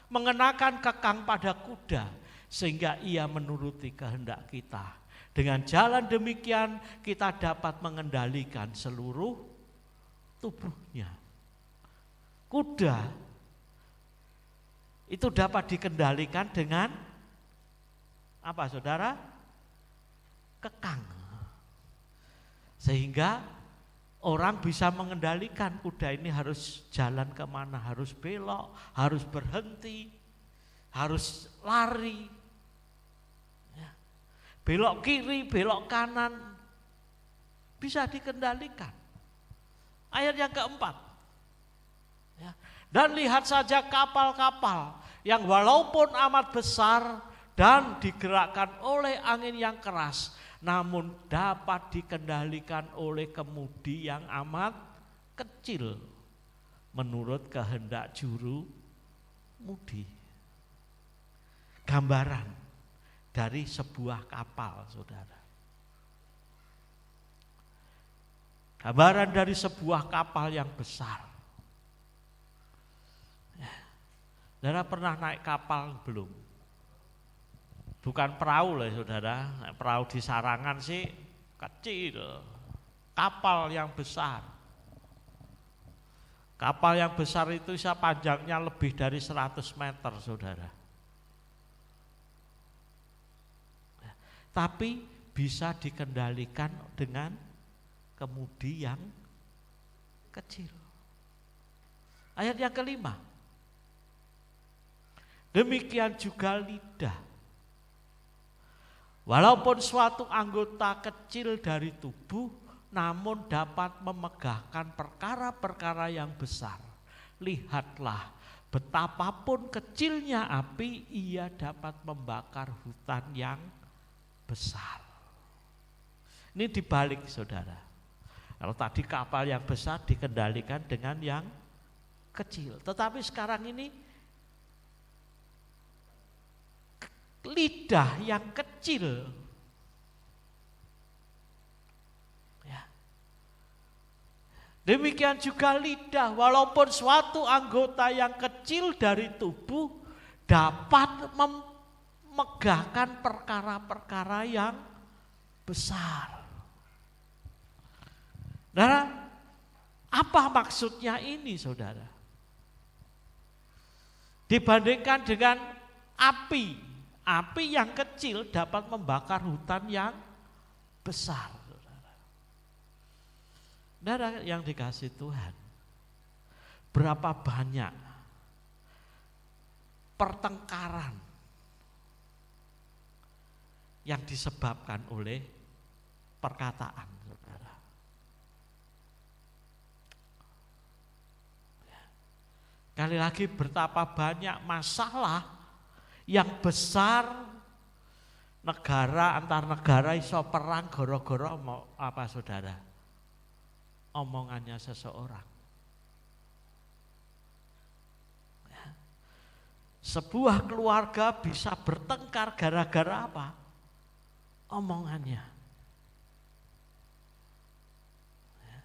mengenakan kekang pada kuda sehingga ia menuruti kehendak kita. Dengan jalan demikian kita dapat mengendalikan seluruh tubuhnya. Kuda itu dapat dikendalikan dengan apa saudara? Kekang. Sehingga orang bisa mengendalikan kuda ini harus jalan kemana, harus belok, harus berhenti, harus lari, ya. Belok kiri, belok kanan, bisa dikendalikan. Ayat yang keempat, ya. Dan lihat saja kapal-kapal yang walaupun amat besar dan digerakkan oleh angin yang keras, namun dapat dikendalikan oleh kemudi yang amat kecil menurut kehendak juru mudi. Gambaran dari sebuah kapal, saudara. Gambaran dari sebuah kapal yang besar. Saudara pernah naik kapal belum? Bukan perahu lah saudara, perahu di Sarangan sih kecil, kapal yang besar. Kapal yang besar itu bisa panjangnya lebih dari 100 meter saudara. Tapi bisa dikendalikan dengan kemudi yang kecil. Ayat yang kelima, demikian juga lidah. Walaupun suatu anggota kecil dari tubuh, namun dapat memegahkan perkara-perkara yang besar. Lihatlah, betapapun kecilnya api, ia dapat membakar hutan yang besar. Ini dibalik saudara. Kalau tadi kapal yang besar dikendalikan dengan yang kecil. Tetapi sekarang ini lidah yang kecil, ya. Demikian juga lidah, walaupun suatu anggota yang kecil dari tubuh dapat memegahkan perkara-perkara yang besar. Nah, apa maksudnya ini saudara? Dibandingkan dengan api yang kecil dapat membakar hutan yang besar. Saudara yang dikasih Tuhan, berapa banyak pertengkaran yang disebabkan oleh perkataan, saudara. Kali lagi betapa banyak masalah yang besar, negara antar negara iso perang gara-gara apa saudara? Omongannya seseorang. Ya. Sebuah keluarga bisa bertengkar gara-gara apa? Omongannya. Ya.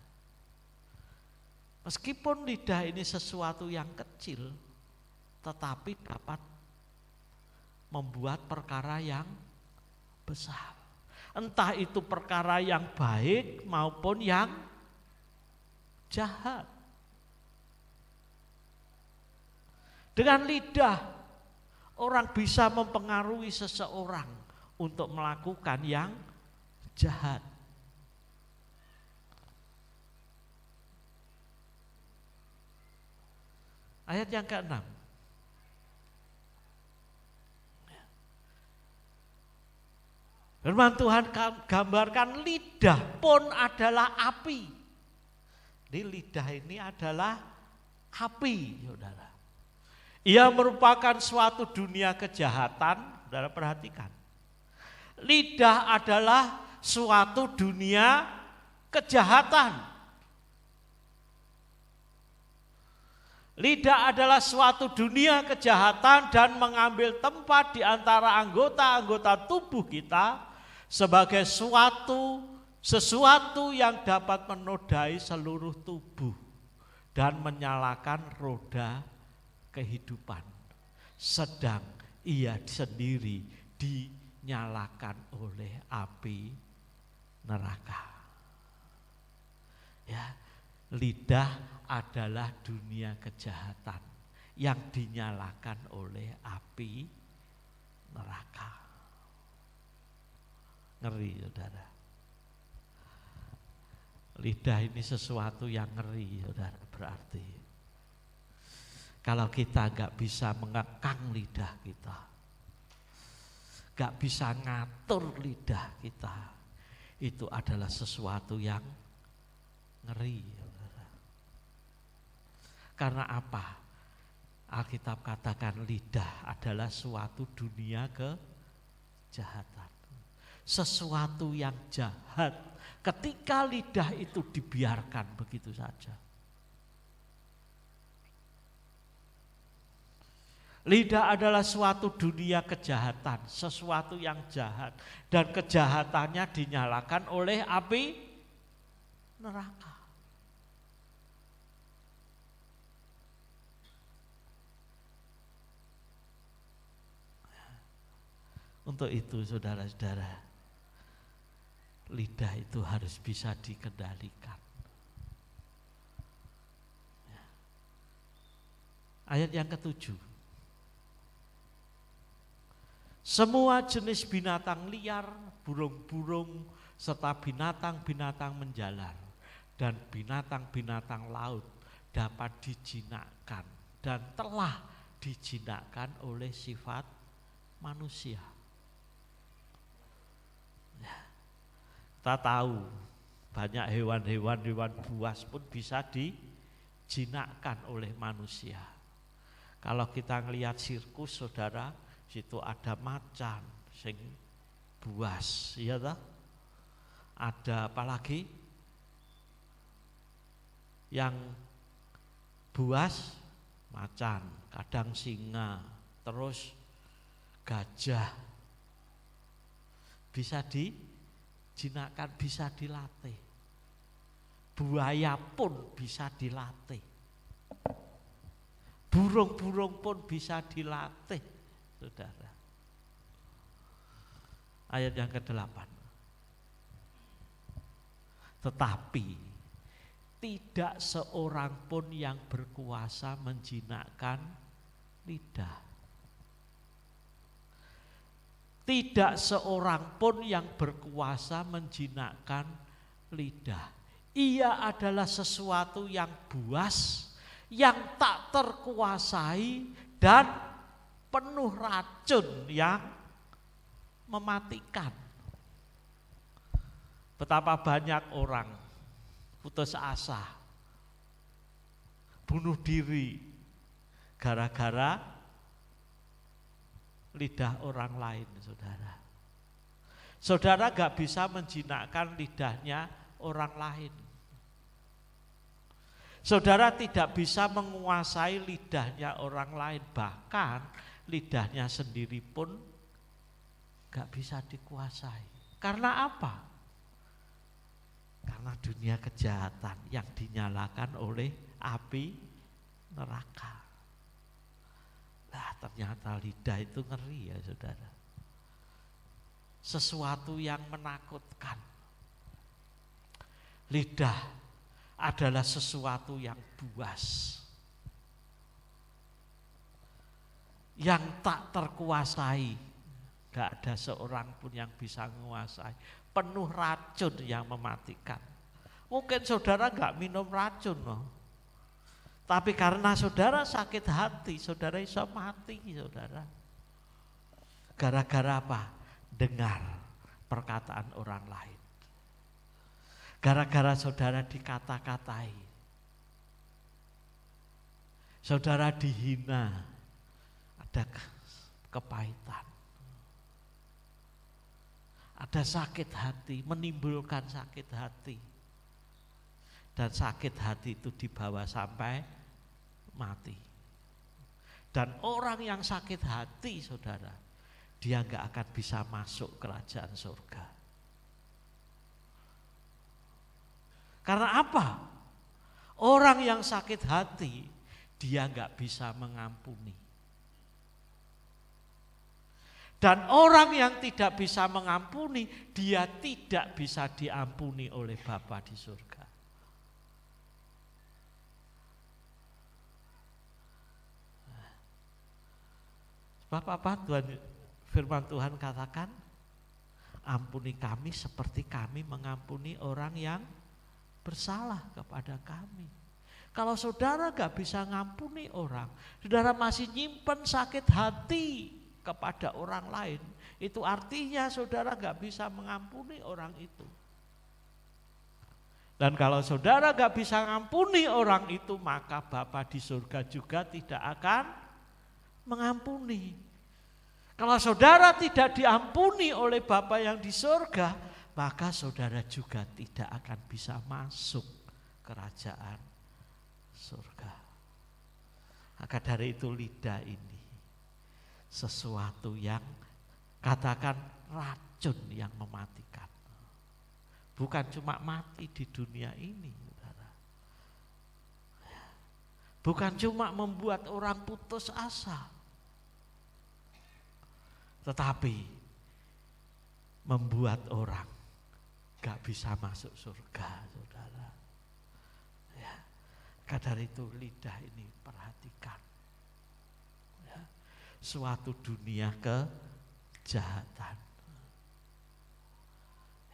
Meskipun lidah ini sesuatu yang kecil, tetapi dapat membuat perkara yang besar. Entah itu perkara yang baik maupun yang jahat. Dengan lidah orang bisa mempengaruhi seseorang untuk melakukan yang jahat. Ayat yang ke-6. Firman Tuhan gambarkan lidah pun adalah api. Di lidah ini adalah api, saudara. Ia merupakan suatu dunia kejahatan, saudara perhatikan. Lidah adalah suatu dunia kejahatan. Lidah adalah suatu dunia kejahatan dan mengambil tempat di antara anggota-anggota tubuh kita sebagai sesuatu yang dapat menodai seluruh tubuh dan menyalakan roda kehidupan. Sedang ia sendiri dinyalakan oleh api neraka. Ya, lidah adalah dunia kejahatan yang dinyalakan oleh api neraka. Ngeri, saudara. Lidah ini sesuatu yang ngeri, saudara. Berarti kalau kita gak bisa mengekang lidah kita, gak bisa ngatur lidah kita, itu adalah sesuatu yang ngeri, saudara. Karena apa? Alkitab katakan lidah adalah suatu dunia kejahatan. Sesuatu yang jahat ketika lidah itu dibiarkan begitu saja. Lidah adalah suatu dunia kejahatan, sesuatu yang jahat, dan kejahatannya dinyalakan oleh api neraka. Untuk itu saudara-saudara, lidah itu harus bisa dikendalikan. Ayat yang ke-7. Semua jenis binatang liar, burung-burung, serta binatang-binatang menjalar, dan binatang-binatang laut dapat dijinakkan dan telah dijinakkan oleh sifat manusia. Kita tahu banyak hewan buas pun bisa dijinakkan oleh manusia. Kalau kita ngelihat sirkus, saudara, situ ada macan sing buas, iya toh? Ada apa lagi? Yang buas macan, kadang singa, terus gajah. Bisa dijinakkan, bisa dilatih. Buaya pun bisa dilatih. Burung-burung pun bisa dilatih, saudara. Ayat yang ke-8. Tetapi tidak seorang pun yang berkuasa menjinakkan lidah. Tidak seorang pun yang berkuasa menjinakkan lidah. Ia adalah sesuatu yang buas, yang tak terkuasai dan penuh racun yang mematikan. Betapa banyak orang putus asa, bunuh diri gara-gara lidah orang lain, saudara. Saudara gak bisa menjinakkan lidahnya orang lain. Saudara tidak bisa menguasai lidahnya orang lain, bahkan lidahnya sendiri pun gak bisa dikuasai. Karena apa? Karena dunia kejahatan yang dinyalakan oleh api neraka. Nah, ternyata lidah itu ngeri ya, saudara. Sesuatu yang menakutkan. Lidah adalah sesuatu yang buas, yang tak terkuasai. Gak ada seorang pun yang bisa menguasai. Penuh racun yang mematikan. Mungkin saudara gak minum racun loh, tapi karena saudara sakit hati, saudara bisa mati, saudara. Gara-gara apa? Dengar perkataan orang lain. Gara-gara saudara dikata-katai, saudara dihina, ada kepahitan, ada sakit hati, menimbulkan sakit hati. Dan sakit hati itu dibawa sampai mati. Dan orang yang sakit hati, saudara, dia gak akan bisa masuk kerajaan surga. Karena apa? Orang yang sakit hati, dia gak bisa mengampuni. Dan orang yang tidak bisa mengampuni, dia tidak bisa diampuni oleh Bapa di surga. Sebab apa firman Tuhan katakan? Ampuni kami seperti kami mengampuni orang yang bersalah kepada kami. Kalau saudara gak bisa ngampuni orang, saudara masih nyimpen sakit hati kepada orang lain, itu artinya saudara gak bisa mengampuni orang itu. Dan kalau saudara gak bisa mengampuni orang itu, maka Bapa di surga juga tidak akan mengampuni. Kalau saudara tidak diampuni oleh Bapa yang di surga, maka saudara juga tidak akan bisa masuk kerajaan surga. Maka dari itu lidah ini sesuatu yang katakan racun yang mematikan. Bukan cuma mati di dunia ini, saudara. Bukan cuma membuat orang putus asa, tetapi membuat orang gak bisa masuk surga, saudara. Ya, kadar itu lidah ini perhatikan. Ya, suatu dunia kejahatan.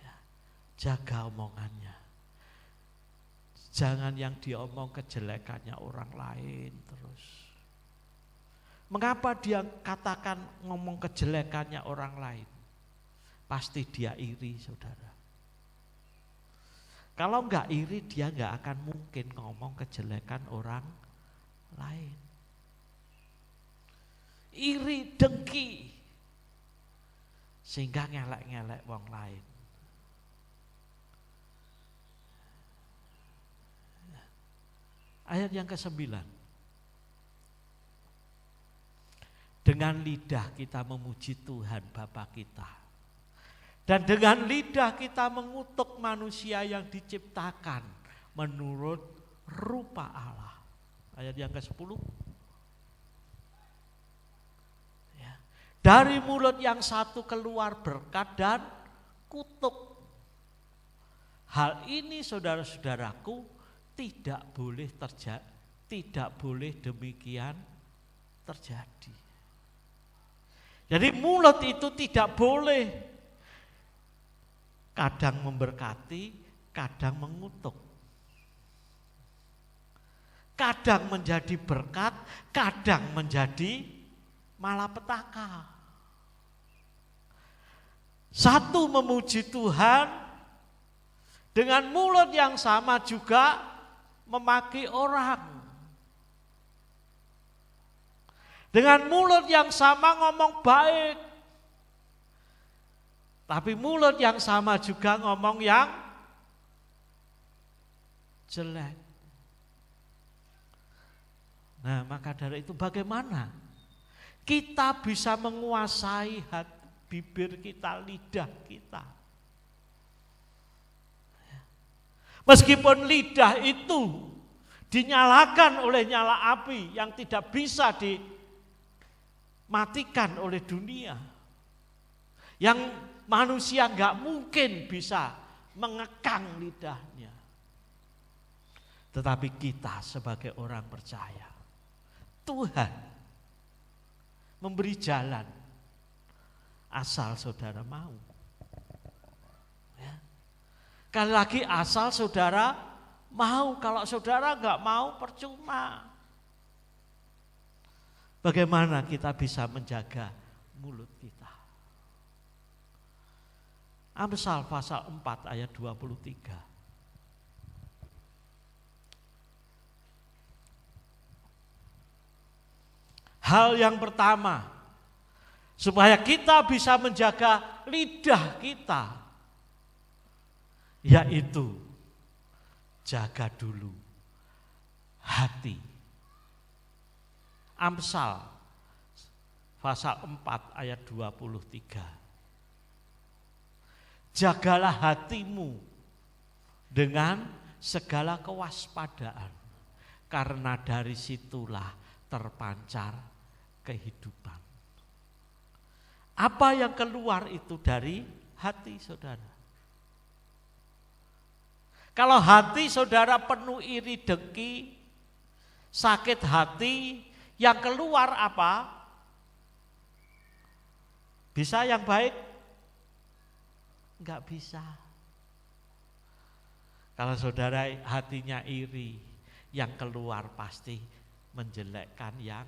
Ya, jaga omongannya. Jangan yang diomong kejelekannya orang lain terus. Mengapa dia katakan ngomong kejelekannya orang lain? Pasti dia iri, saudara. Kalau enggak iri, dia enggak akan mungkin ngomong kejelekan orang lain. Iri, dengki, sehingga ngelek-ngelek wong lain. Ayat yang ke-9. Dengan lidah kita memuji Tuhan Bapa kita. Dan dengan lidah kita mengutuk manusia yang diciptakan menurut rupa Allah. Ayat yang ke-10. Ya. Dari mulut yang satu keluar berkat dan kutuk. Hal ini saudara-saudaraku tidak boleh terjadi, tidak boleh demikian terjadi. Jadi mulut itu tidak boleh kadang memberkati, kadang mengutuk. Kadang menjadi berkat, kadang menjadi malapetaka. Satu memuji Tuhan, dengan mulut yang sama juga memaki orang. Dengan mulut yang sama ngomong baik. Tapi mulut yang sama juga ngomong yang jelek. Nah, maka dari itu bagaimana kita bisa menguasai bibir kita, lidah kita? Meskipun lidah itu dinyalakan oleh nyala api yang tidak bisa dimatikan oleh dunia, yang manusia enggak mungkin bisa mengekang lidahnya. Tetapi kita sebagai orang percaya, Tuhan memberi jalan asal saudara mau. Ya. Sekali lagi asal saudara mau. Kalau saudara enggak mau percuma. Bagaimana kita bisa menjaga mulut kita? Amsal pasal 4 ayat 23. Hal yang pertama, supaya kita bisa menjaga lidah kita, yaitu jaga dulu hati. Amsal pasal 4 ayat 23. Jagalah hatimu dengan segala kewaspadaan, karena dari situlah terpancar kehidupan. Apa yang keluar itu dari hati saudara. Kalau hati saudara penuh iri dengki, sakit hati, yang keluar apa? Bisa yang baik? Enggak bisa. Kalau saudara hatinya iri, yang keluar pasti menjelekkan yang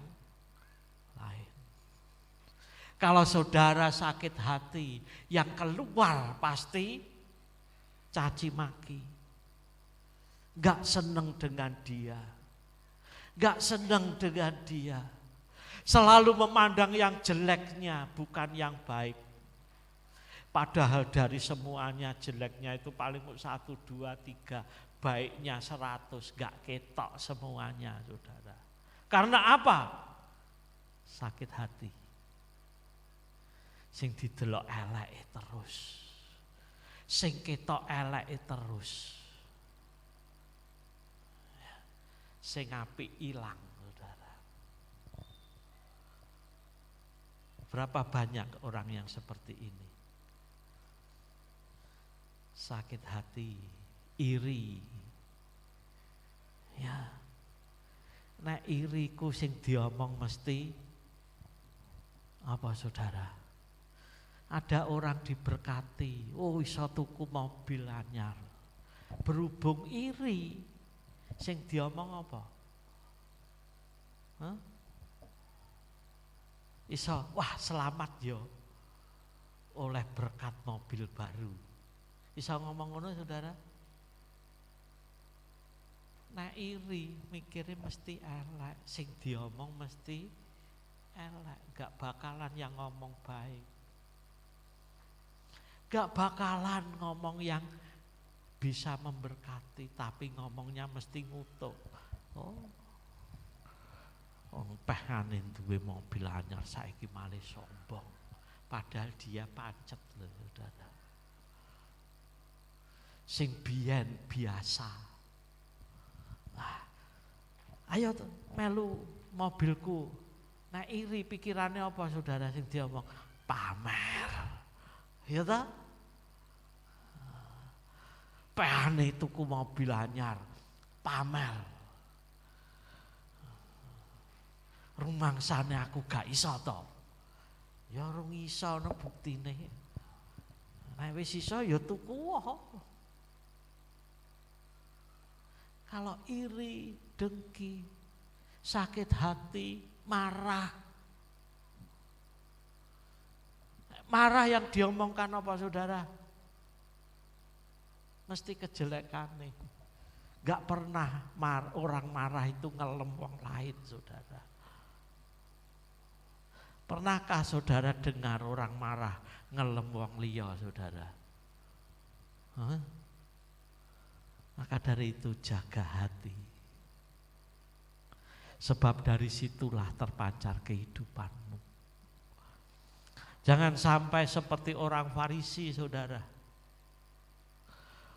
lain. Kalau saudara sakit hati, yang keluar pasti caci maki. Gak seneng dengan dia. Gak seneng dengan dia. Selalu memandang yang jeleknya, bukan yang baik. Padahal dari semuanya jeleknya itu paling 1, 2, 3, baiknya 100, gak ketok semuanya saudara. Karena apa? Sakit hati. Sing didelok eleke terus. Sing ketok eleke terus. Sing apik ilang saudara. Berapa banyak orang yang seperti ini? Sakit hati, iri. Ya. Nek iriku sing diomong mesti apa saudara? Ada orang diberkati, oh iso tuku mobil anyar. Berhubung iri, sing diomong apa? Hah? Iso, wah selamat yo oleh berkat mobil baru. Iso ngomong ngono saudara? Nah iri mikirnya mesti elek, sing diomong mesti elek, gak bakalan yang ngomong baik. Gak bakalan ngomong yang bisa memberkati, tapi ngomongnya mesti ngutuk. Pengen duwe mobil anyar saiki malih sombong. Padahal dia pacet lho saudara. Sing biyen biasa. Nah, ayo melu mobilku. Nah iri pikirannya apa saudara sing diomong? Pamer. Ya ta? Pengen tuku mobil anyar, pamer. Rumangsane aku gak iso to. Ya rung iso ana buktine. Nek wis iso ya tuku wae. Kalau iri, dengki, sakit hati, marah. Marah yang diomongkan apa saudara? Mesti kejelekan nih. Gak pernah orang marah itu ngelem wong lain saudara. Pernahkah saudara dengar orang marah ngelem wong liya saudara? Hah? Maka dari itu jaga hati. Sebab dari situlah terpancar kehidupanmu. Jangan sampai seperti orang Farisi saudara.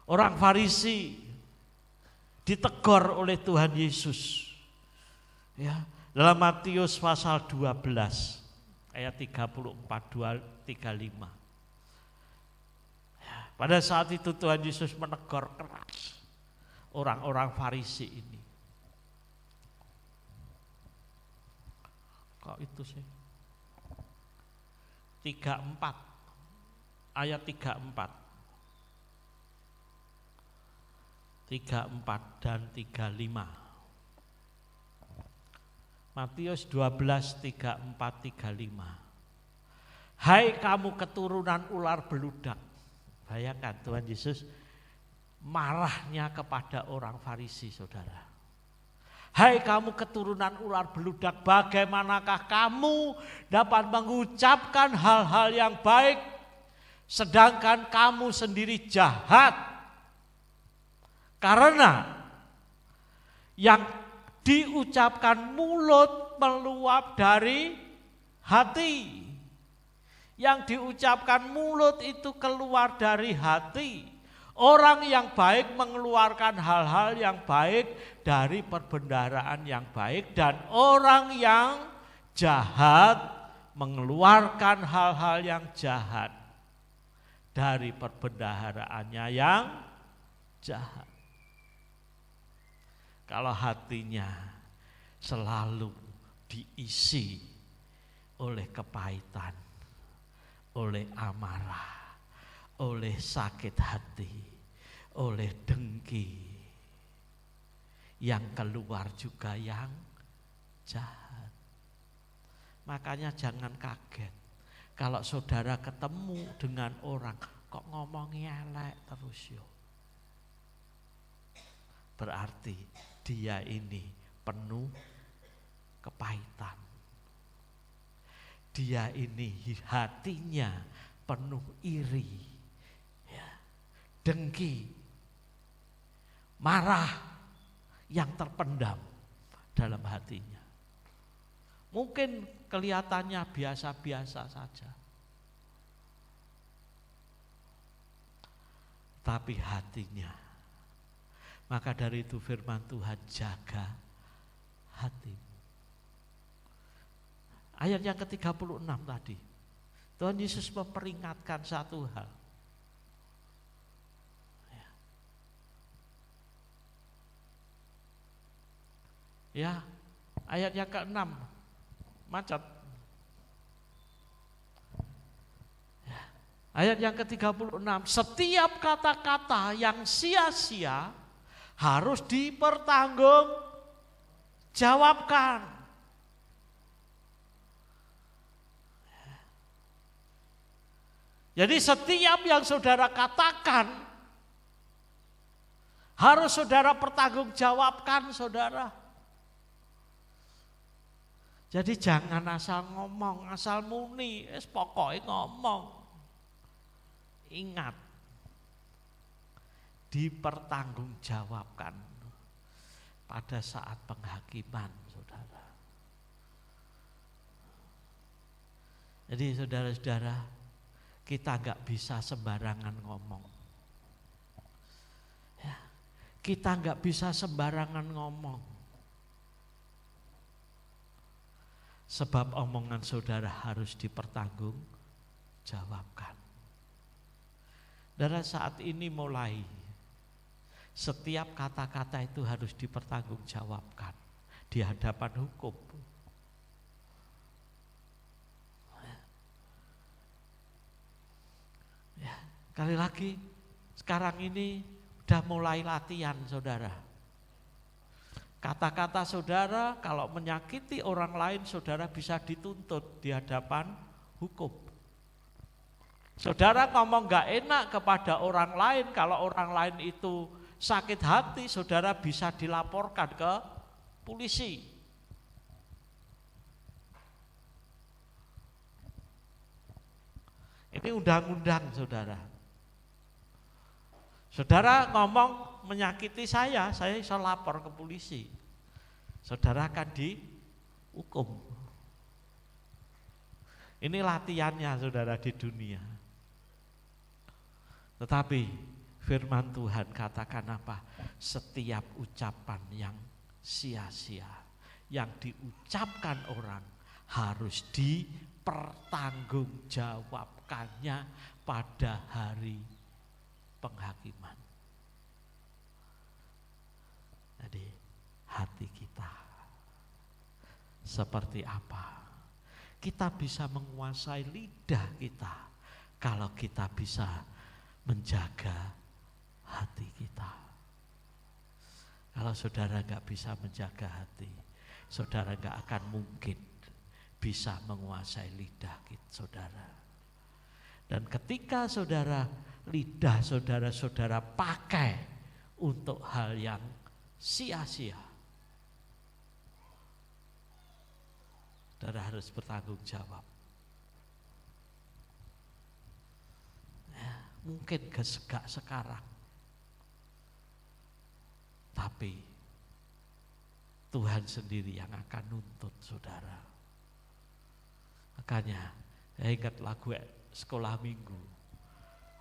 Orang Farisi ditegur oleh Tuhan Yesus. Ya, dalam Matius pasal 12 ayat 34 35. Ya, pada saat itu Tuhan Yesus menegur keras orang-orang Farisi ini. Kok itu sih? 34 ayat 34. 34 dan 35. Matius 12 34 35. Hai kamu keturunan ular beludak. Bayangkan Tuhan Yesus marahnya kepada orang Farisi saudara. Hai kamu keturunan ular beludak, bagaimanakah kamu dapat mengucapkan hal-hal yang baik sedangkan kamu sendiri jahat? Karena yang diucapkan mulut meluap dari hati. Yang diucapkan mulut itu keluar dari hati. Orang yang baik mengeluarkan hal-hal yang baik dari perbendaharaan yang baik. Dan orang yang jahat mengeluarkan hal-hal yang jahat dari perbendaharaannya yang jahat. Kalau hatinya selalu diisi oleh kepahitan, oleh amarah, oleh sakit hati, oleh dengki, yang keluar juga yang jahat. Makanya jangan kaget kalau saudara ketemu dengan orang kok ngomongnya elek terus yo. Berarti dia ini penuh kepahitan. Dia ini hatinya penuh iri, ya, dengki, marah yang terpendam dalam hatinya. Mungkin kelihatannya biasa-biasa saja, tapi hatinya. Maka dari itu firman Tuhan, jaga hatimu. Ayat yang ke-36 tadi, Tuhan Yesus memperingatkan satu hal. Ya, ayat yang ke-6 macet. Ya, ayat yang ke-36, setiap kata-kata yang sia-sia harus dipertanggungjawabkan. Jadi setiap yang saudara katakan harus saudara pertanggungjawabkan, saudara. Jadi jangan asal ngomong, asal muni, pokoknya ngomong. Ingat, dipertanggungjawabkan pada saat penghakiman, saudara. Jadi saudara-saudara, kita gak bisa sembarangan ngomong. Ya, kita gak bisa sembarangan ngomong. Sebab omongan saudara harus dipertanggungjawabkan. Dari saat ini mulai, setiap kata-kata itu harus dipertanggungjawabkan di hadapan hukum. Ya, kali lagi, sekarang ini udah mulai latihan, saudara. Kata-kata saudara kalau menyakiti orang lain, saudara bisa dituntut di hadapan hukum. Saudara ngomong gak enak kepada orang lain, kalau orang lain itu sakit hati, saudara bisa dilaporkan ke polisi. Ini undang-undang, saudara. Saudara ngomong menyakiti saya bisa lapor ke polisi. Saudara akan dihukum. Ini latihannya, saudara, di dunia. Tetapi firman Tuhan katakan apa? Setiap ucapan yang sia-sia, yang diucapkan orang harus dipertanggungjawabkannya pada hari penghakiman. Jadi hati kita seperti apa? Kita bisa menguasai lidah kita kalau kita bisa menjaga hati kita. Kalau saudara gak bisa menjaga hati, saudara gak akan mungkin bisa menguasai lidah kita, saudara. Dan ketika saudara, lidah saudara pakai untuk hal yang sia-sia, saudara harus bertanggung jawab. Ya, mungkin gak sekarang, tapi Tuhan sendiri yang akan nuntut saudara. Makanya saya ingat lagu sekolah minggu,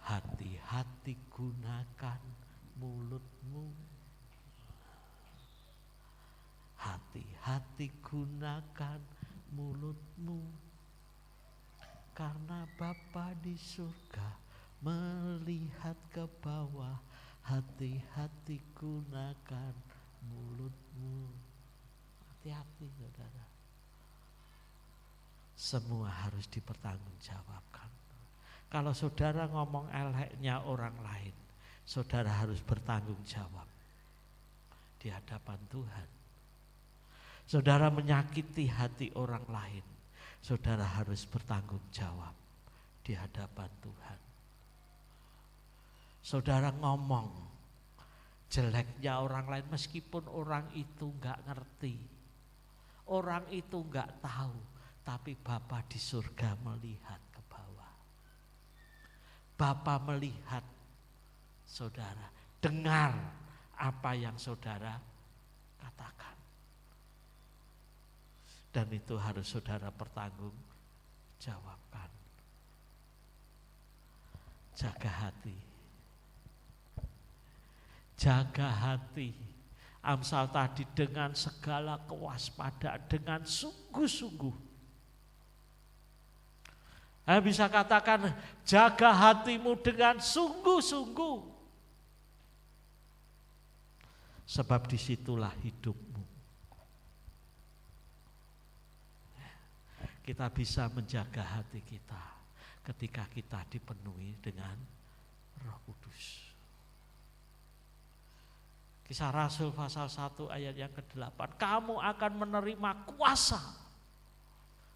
hati-hati gunakan mulutmu, hati-hati gunakan mulutmu Karena Bapa di surga melihat ke bawah, hati-hati gunakan mulutmu. Hati-hati saudara. Semua harus dipertanggungjawabkan. Kalau saudara ngomong eleknya orang lain, saudara harus bertanggung jawab di hadapan Tuhan. Saudara menyakiti hati orang lain, saudara harus bertanggung jawab di hadapan Tuhan. Saudara ngomong jeleknya orang lain meskipun orang itu enggak ngerti, orang itu enggak tahu, tapi Bapa di surga melihat ke bawah. Bapa melihat saudara, dengar apa yang saudara katakan. Dan itu harus saudara pertanggung jawabkan. Jaga hati. Jaga hati. Amsal tadi dengan segala kewaspadaan, dengan sungguh-sungguh. Saya bisa katakan jaga hatimu dengan sungguh-sungguh. Sebab disitulah hidupmu. Kita bisa menjaga hati kita ketika kita dipenuhi dengan Roh Kudus. Kisah Rasul pasal 1 ayat yang ke-8. Kamu akan menerima kuasa.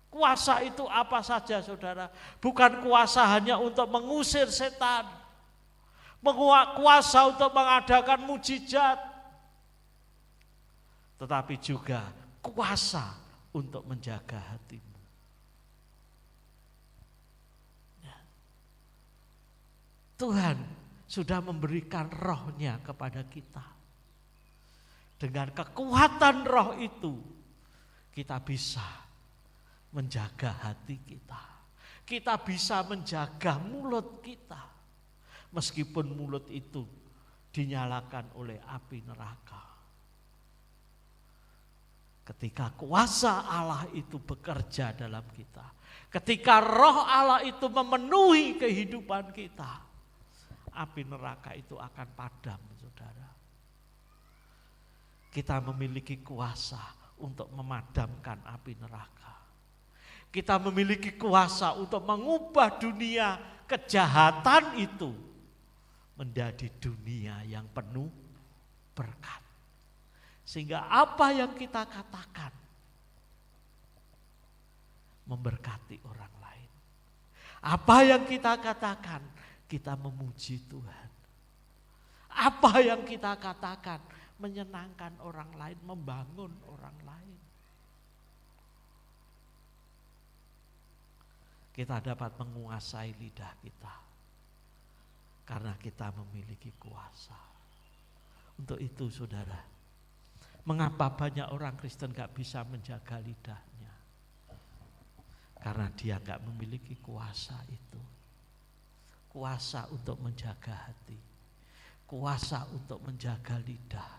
Kuasa itu apa saja saudara? Bukan kuasa hanya untuk mengusir setan. Kuasa untuk mengadakan mujizat. Tetapi juga kuasa untuk menjaga hatimu. Tuhan sudah memberikan roh-Nya kepada kita. Dengan kekuatan roh itu, kita bisa menjaga hati kita. Kita bisa menjaga mulut kita. Meskipun mulut itu dinyalakan oleh api neraka. Ketika kuasa Allah itu bekerja dalam kita. Ketika roh Allah itu memenuhi kehidupan kita. Api neraka itu akan padam, saudara. Kita memiliki kuasa untuk memadamkan api neraka. Kita memiliki kuasa untuk mengubah dunia kejahatan itu menjadi dunia yang penuh berkat. Sehingga apa yang kita katakan memberkati orang lain. Apa yang kita katakan, kita memuji Tuhan. Apa yang kita katakan menyenangkan orang lain, membangun orang lain. Kita dapat menguasai lidah kita karena kita memiliki kuasa. Untuk itu saudara, mengapa banyak orang Kristen gak bisa menjaga lidahnya? Karena dia gak memiliki kuasa itu. Kuasa untuk menjaga hati, kuasa untuk menjaga lidah,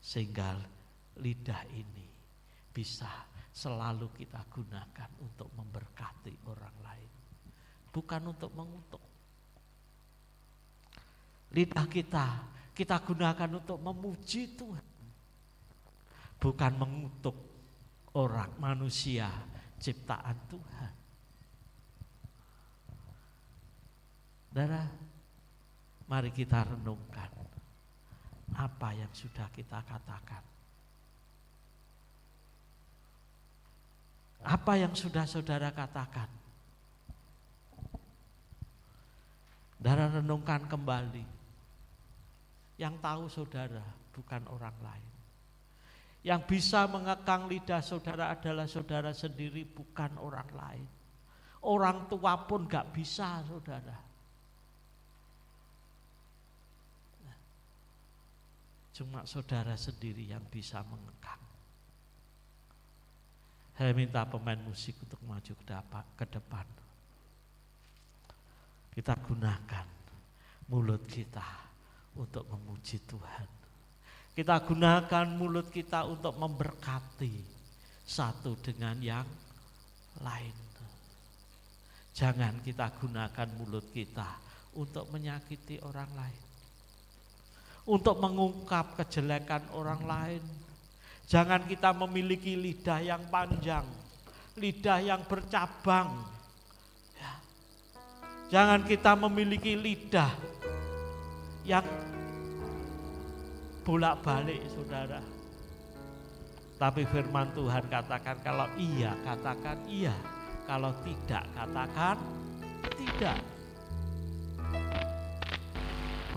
sehingga lidah ini bisa selalu kita gunakan untuk memberkati orang lain, bukan untuk mengutuk. Lidah kita gunakan untuk memuji Tuhan, bukan mengutuk orang manusia ciptaan Tuhan. Saudara, mari kita renungkan apa yang sudah kita katakan. Apa yang sudah saudara katakan. Saudara renungkan kembali. Yang tahu saudara bukan orang lain. Yang bisa mengekang lidah saudara adalah saudara sendiri, bukan orang lain. Orang tua pun gak bisa saudara. Cuma saudara sendiri yang bisa mengekang. Saya minta pemain musik untuk maju ke depan. Kita gunakan mulut kita untuk memuji Tuhan. Kita gunakan mulut kita untuk memberkati satu dengan yang lain. Jangan kita gunakan mulut kita untuk menyakiti orang lain, untuk mengungkap kejelekan orang lain. Jangan kita memiliki lidah yang panjang, lidah yang bercabang. Ya. Jangan kita memiliki lidah yang bolak-balik, saudara. Tapi firman Tuhan katakan kalau iya, katakan iya. Kalau tidak, katakan tidak.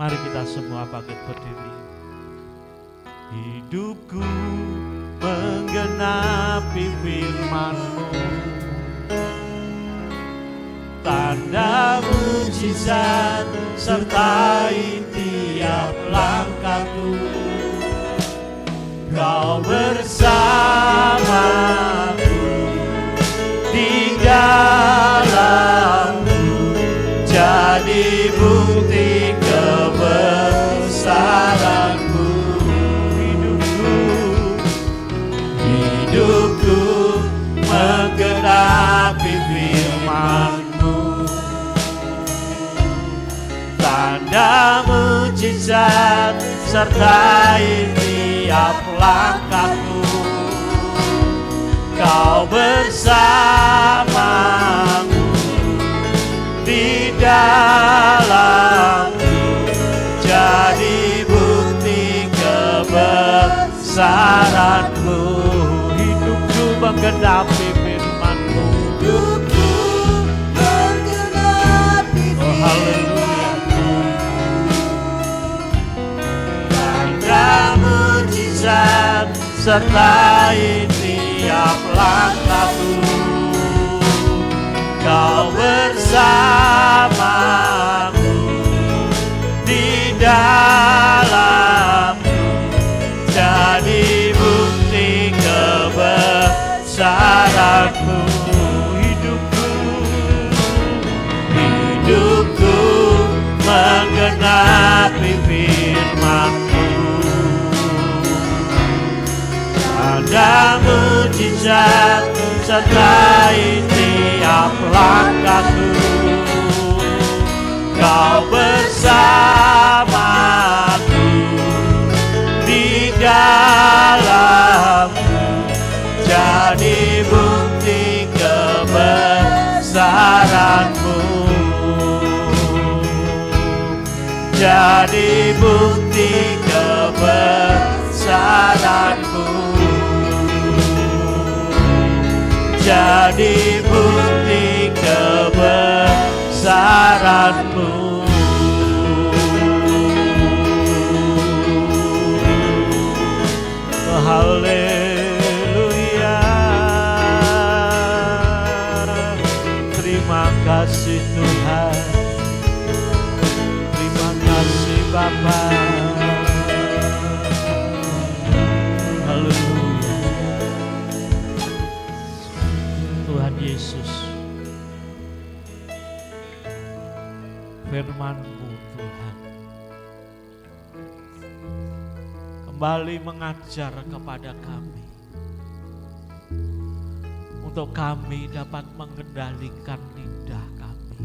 Mari kita semua bangkit berdiri. Hidupku menggenapi firman-Mu, tanda mujizat sertai tiap langkahku. Kau bersamaku di dalamku, jadi bukti kebesaranku. Hidupku menggenapi firman-Mu, tanda mujizat sertai tiap langkahku. Kau bersamaku di dalamku, jadi bukti kebesaranmu. Hidupku menggenapi firman-Mu, Hidupku menggenapi oh haleluya. Tanda mujizat sertai tiap langkahku. Kau bersamaku di dalamku, jadi bukti kebesaranmu. Hidupku menggenapi firman-Mu, tanda mujizat sertai tiap langkahku. Kau bersamaku di dalamku, jadi bukti kebesaranmu. Jadi bukti kebesaranmu. Jadi bukti kebesaranmu. Haleluya. Terima kasih Tuhan. Terima kasih Bapa. Haleluya. Tuhan Yesus, firman-Mu Tuhan kembali mengajar kepada kami, untuk kami dapat mengendalikan lidah kami,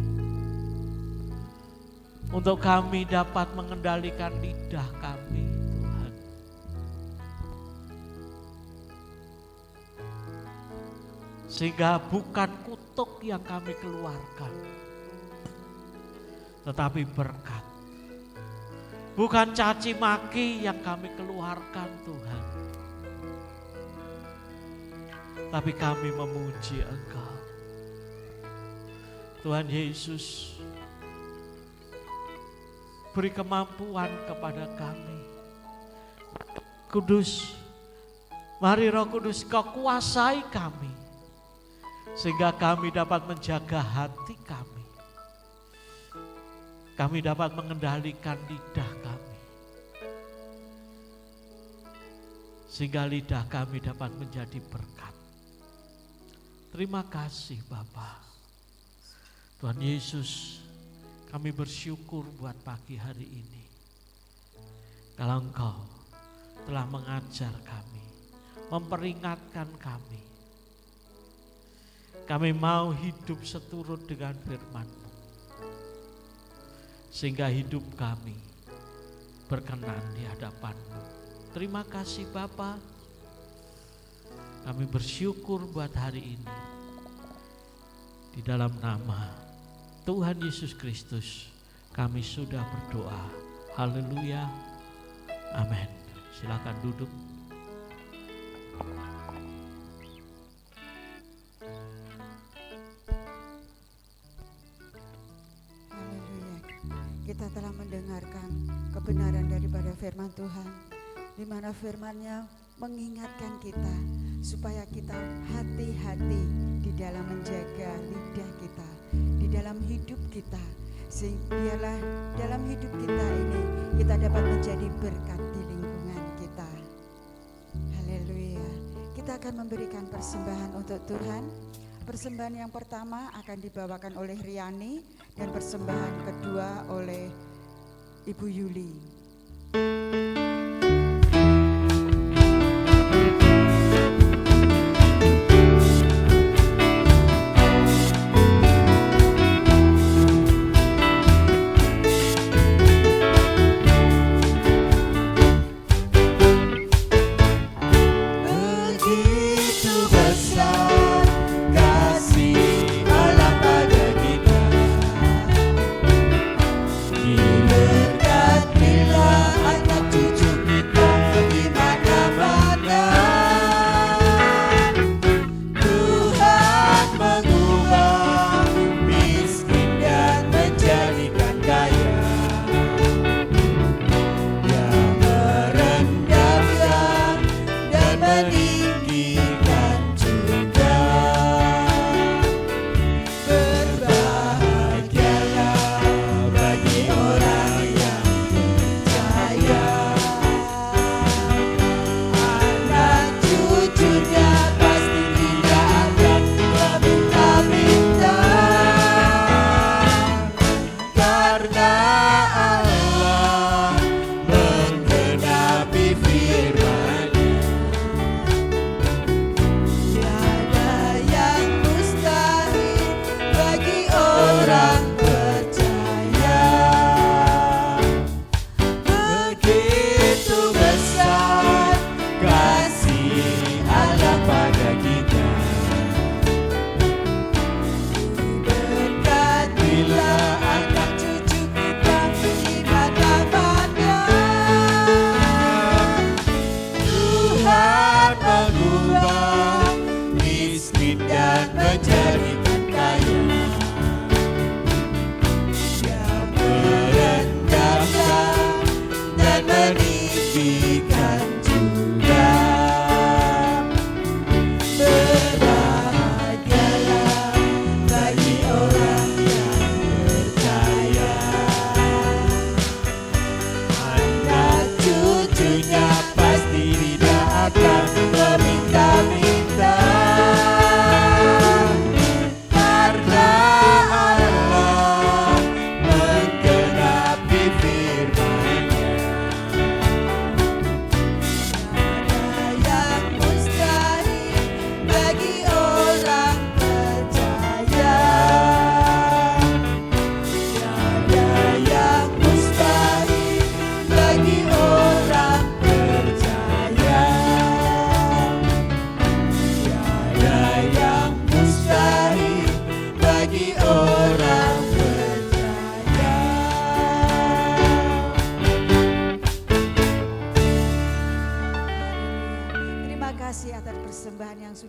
untuk kami dapat mengendalikan lidah kami Tuhan. Sehingga bukan kutuk yang kami keluarkan, tetapi berkat. Bukan caci maki yang kami keluarkan Tuhan, tapi kami memuji Engkau. Tuhan Yesus, beri kemampuan kepada kami. Kudus, mari Roh Kudus Kau kuasai kami, sehingga kami dapat menjaga hati kami. Kami dapat mengendalikan lidah kami, sehingga lidah kami dapat menjadi berkat. Terima kasih Bapa. Tuhan Yesus, kami bersyukur buat pagi hari ini. Kalau Engkau telah mengajar kami, memperingatkan kami. Kami mau hidup seturut dengan firman-Mu, sehingga hidup kami berkenan di hadapan-Mu. Terima kasih Bapa. Kami bersyukur buat hari ini. Di dalam nama Tuhan Yesus Kristus kami sudah berdoa. Haleluya. Amin. Silakan duduk. Haleluya. Kita telah mendengarkan kebenaran daripada firman Tuhan, di mana firman-Nya mengingatkan kita supaya kita hati-hati di dalam menjaga lidah kita, di dalam hidup kita, sehingga biarlah dalam hidup kita ini kita dapat menjadi berkat di lingkungan kita. Haleluya. Kita akan memberikan persembahan untuk Tuhan. Persembahan yang pertama akan dibawakan oleh Riani dan persembahan kedua oleh Ibu Yuli.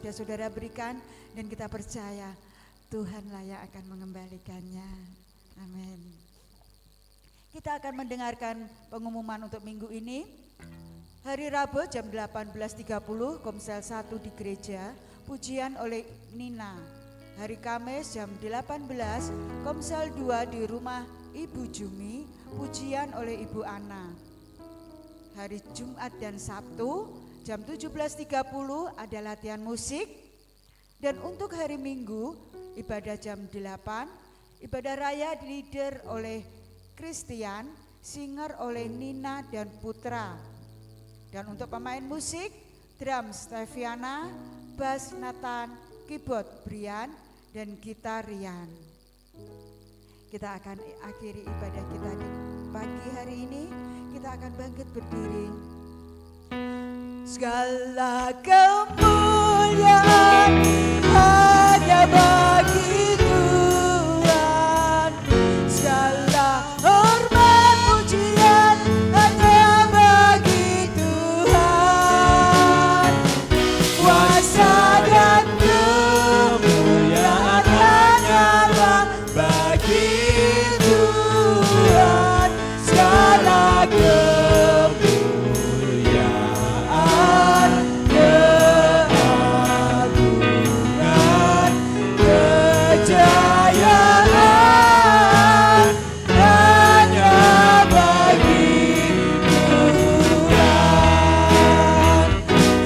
Saudara berikan dan kita percaya Tuhanlah yang akan mengembalikannya. Amin. Kita akan mendengarkan pengumuman untuk minggu ini. Hari Rabu jam 18.30 Komsel 1 di gereja, pujian oleh Nina. Hari Kamis jam 18 Komsel 2 di rumah Ibu Jumi, pujian oleh Ibu Ana. Hari Jumat dan Sabtu jam 17.30 ada latihan musik. Dan untuk hari Minggu ibadah jam 8, ibadah raya leader oleh Christian, singer oleh Nina dan Putra. Dan untuk pemain musik, drum Steviana, bass Nathan, keyboard Brian, dan kita riang. Kita akan akhiri ibadah kita di pagi hari ini. Kita akan bangkit berdiri. Segala kemuliaan hanya bagi Tuhan, segala hormat pujian hanya bagi Tuhan. Kuasa dan kemuliaan hanyalah bagi Tuhan, segala kemuliaan, keagungan, kejayaan hanya bagi Tuhan.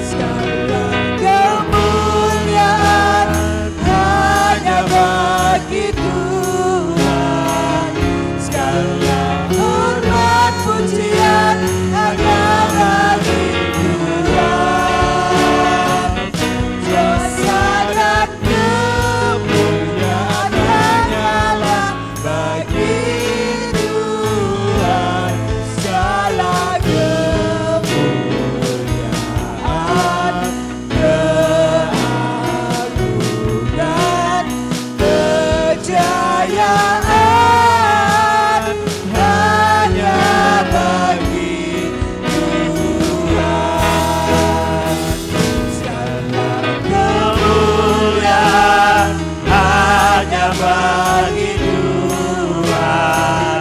Segala kemuliaan hanya bagi Tuhan, segala hormat pujian hanya bagi Tuhan. Kuasa dan kemuliaan hanyalah bagi Tuhan, segala kemuliaan, keagungan, kejayaan hanya bagi Tuhan. Segala kemuliaan hanya bagi Tuhan,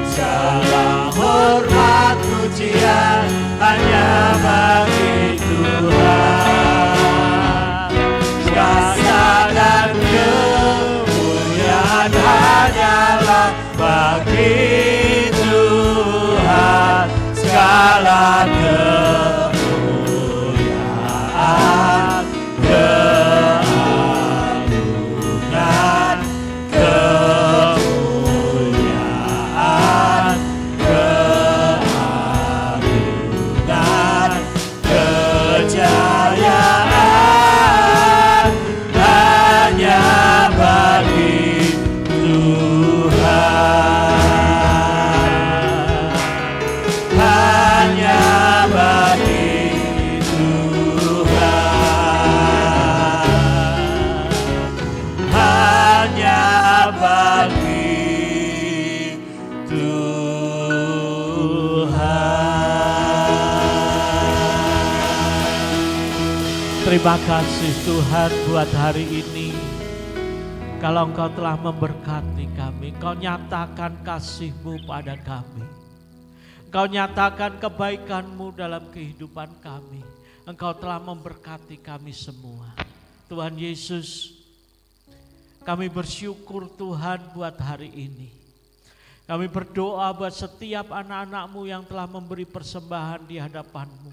segala hormat pujian hanya bagi Tuhan. Kuasa dan kemuliaan hanyalah bagi Tuhan, segala kemuliaan, keagungan, kemuliaan, keagungan, kejayaan hanya bagi Tuhan, hanya bagi Tuhan, hanya bagi Tuhan. Terima kasih Tuhan buat hari ini. Kalau Engkau telah memberkati kami, Engkau nyatakan kasih-Mu pada kami. Engkau nyatakan kebaikan-Mu dalam kehidupan kami. Engkau telah memberkati kami semua. Tuhan Yesus, kami bersyukur Tuhan buat hari ini. Kami berdoa buat setiap anak-anak-Mu yang telah memberi persembahan di hadapan-Mu.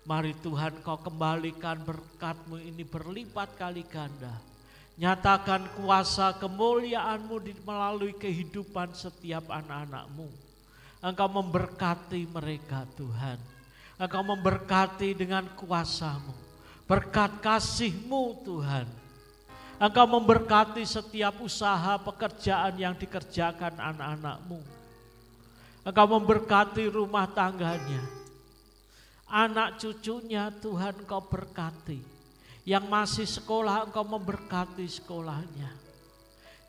Mari Tuhan Kau kembalikan berkat-Mu ini berlipat kali ganda. Nyatakan kuasa kemuliaan-Mu melalui kehidupan setiap anak-anak-Mu. Engkau memberkati mereka Tuhan. Engkau memberkati dengan kuasa-Mu. Berkat kasih-Mu Tuhan. Engkau memberkati setiap usaha pekerjaan yang dikerjakan anak-anak-Mu. Engkau memberkati rumah tangganya. Anak cucunya Tuhan Engkau berkati. Yang masih sekolah Engkau memberkati sekolahnya.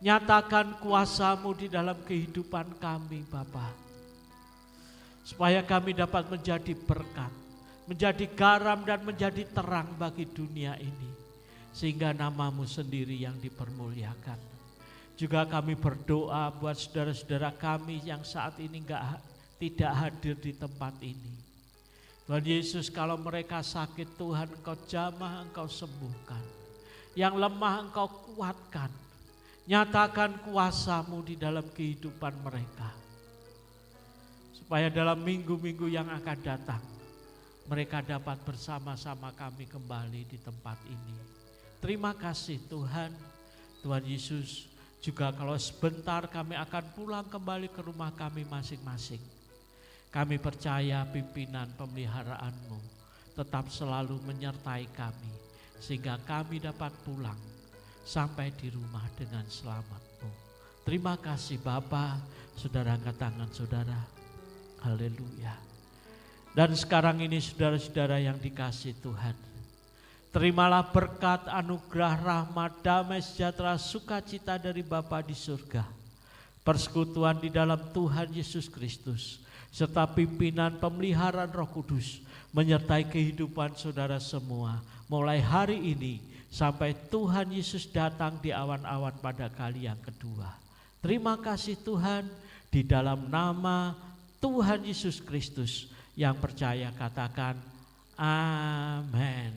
Nyatakan kuasa-Mu di dalam kehidupan kami Bapa. Supaya kami dapat menjadi berkat, menjadi garam dan menjadi terang bagi dunia ini. Sehingga nama-Mu sendiri yang dipermuliakan. Juga kami berdoa buat saudara-saudara kami yang saat ini tidak hadir di tempat ini. Tuhan Yesus, kalau mereka sakit Tuhan Engkau jamah, Engkau sembuhkan. Yang lemah Engkau kuatkan. Nyatakan kuasa-Mu di dalam kehidupan mereka. Supaya dalam minggu-minggu yang akan datang, mereka dapat bersama-sama kami kembali di tempat ini. Terima kasih Tuhan. Tuhan Yesus, juga kalau sebentar kami akan pulang kembali ke rumah kami masing-masing. Kami percaya pimpinan pemeliharaan-Mu tetap selalu menyertai kami. Sehingga kami dapat pulang sampai di rumah dengan selamat-Mu. Terima kasih Bapa. Saudara angkat tangan saudara. Haleluya. Dan sekarang ini saudara-saudara yang dikasih Tuhan, terimalah berkat, anugerah, rahmat, damai, sejahtera, sukacita dari Bapa di surga, persekutuan di dalam Tuhan Yesus Kristus, serta pimpinan pemeliharaan Roh Kudus menyertai kehidupan saudara semua mulai hari ini sampai Tuhan Yesus datang di awan-awan pada kali yang kedua. Terima kasih Tuhan, di dalam nama Tuhan Yesus Kristus. Yang percaya katakan amin.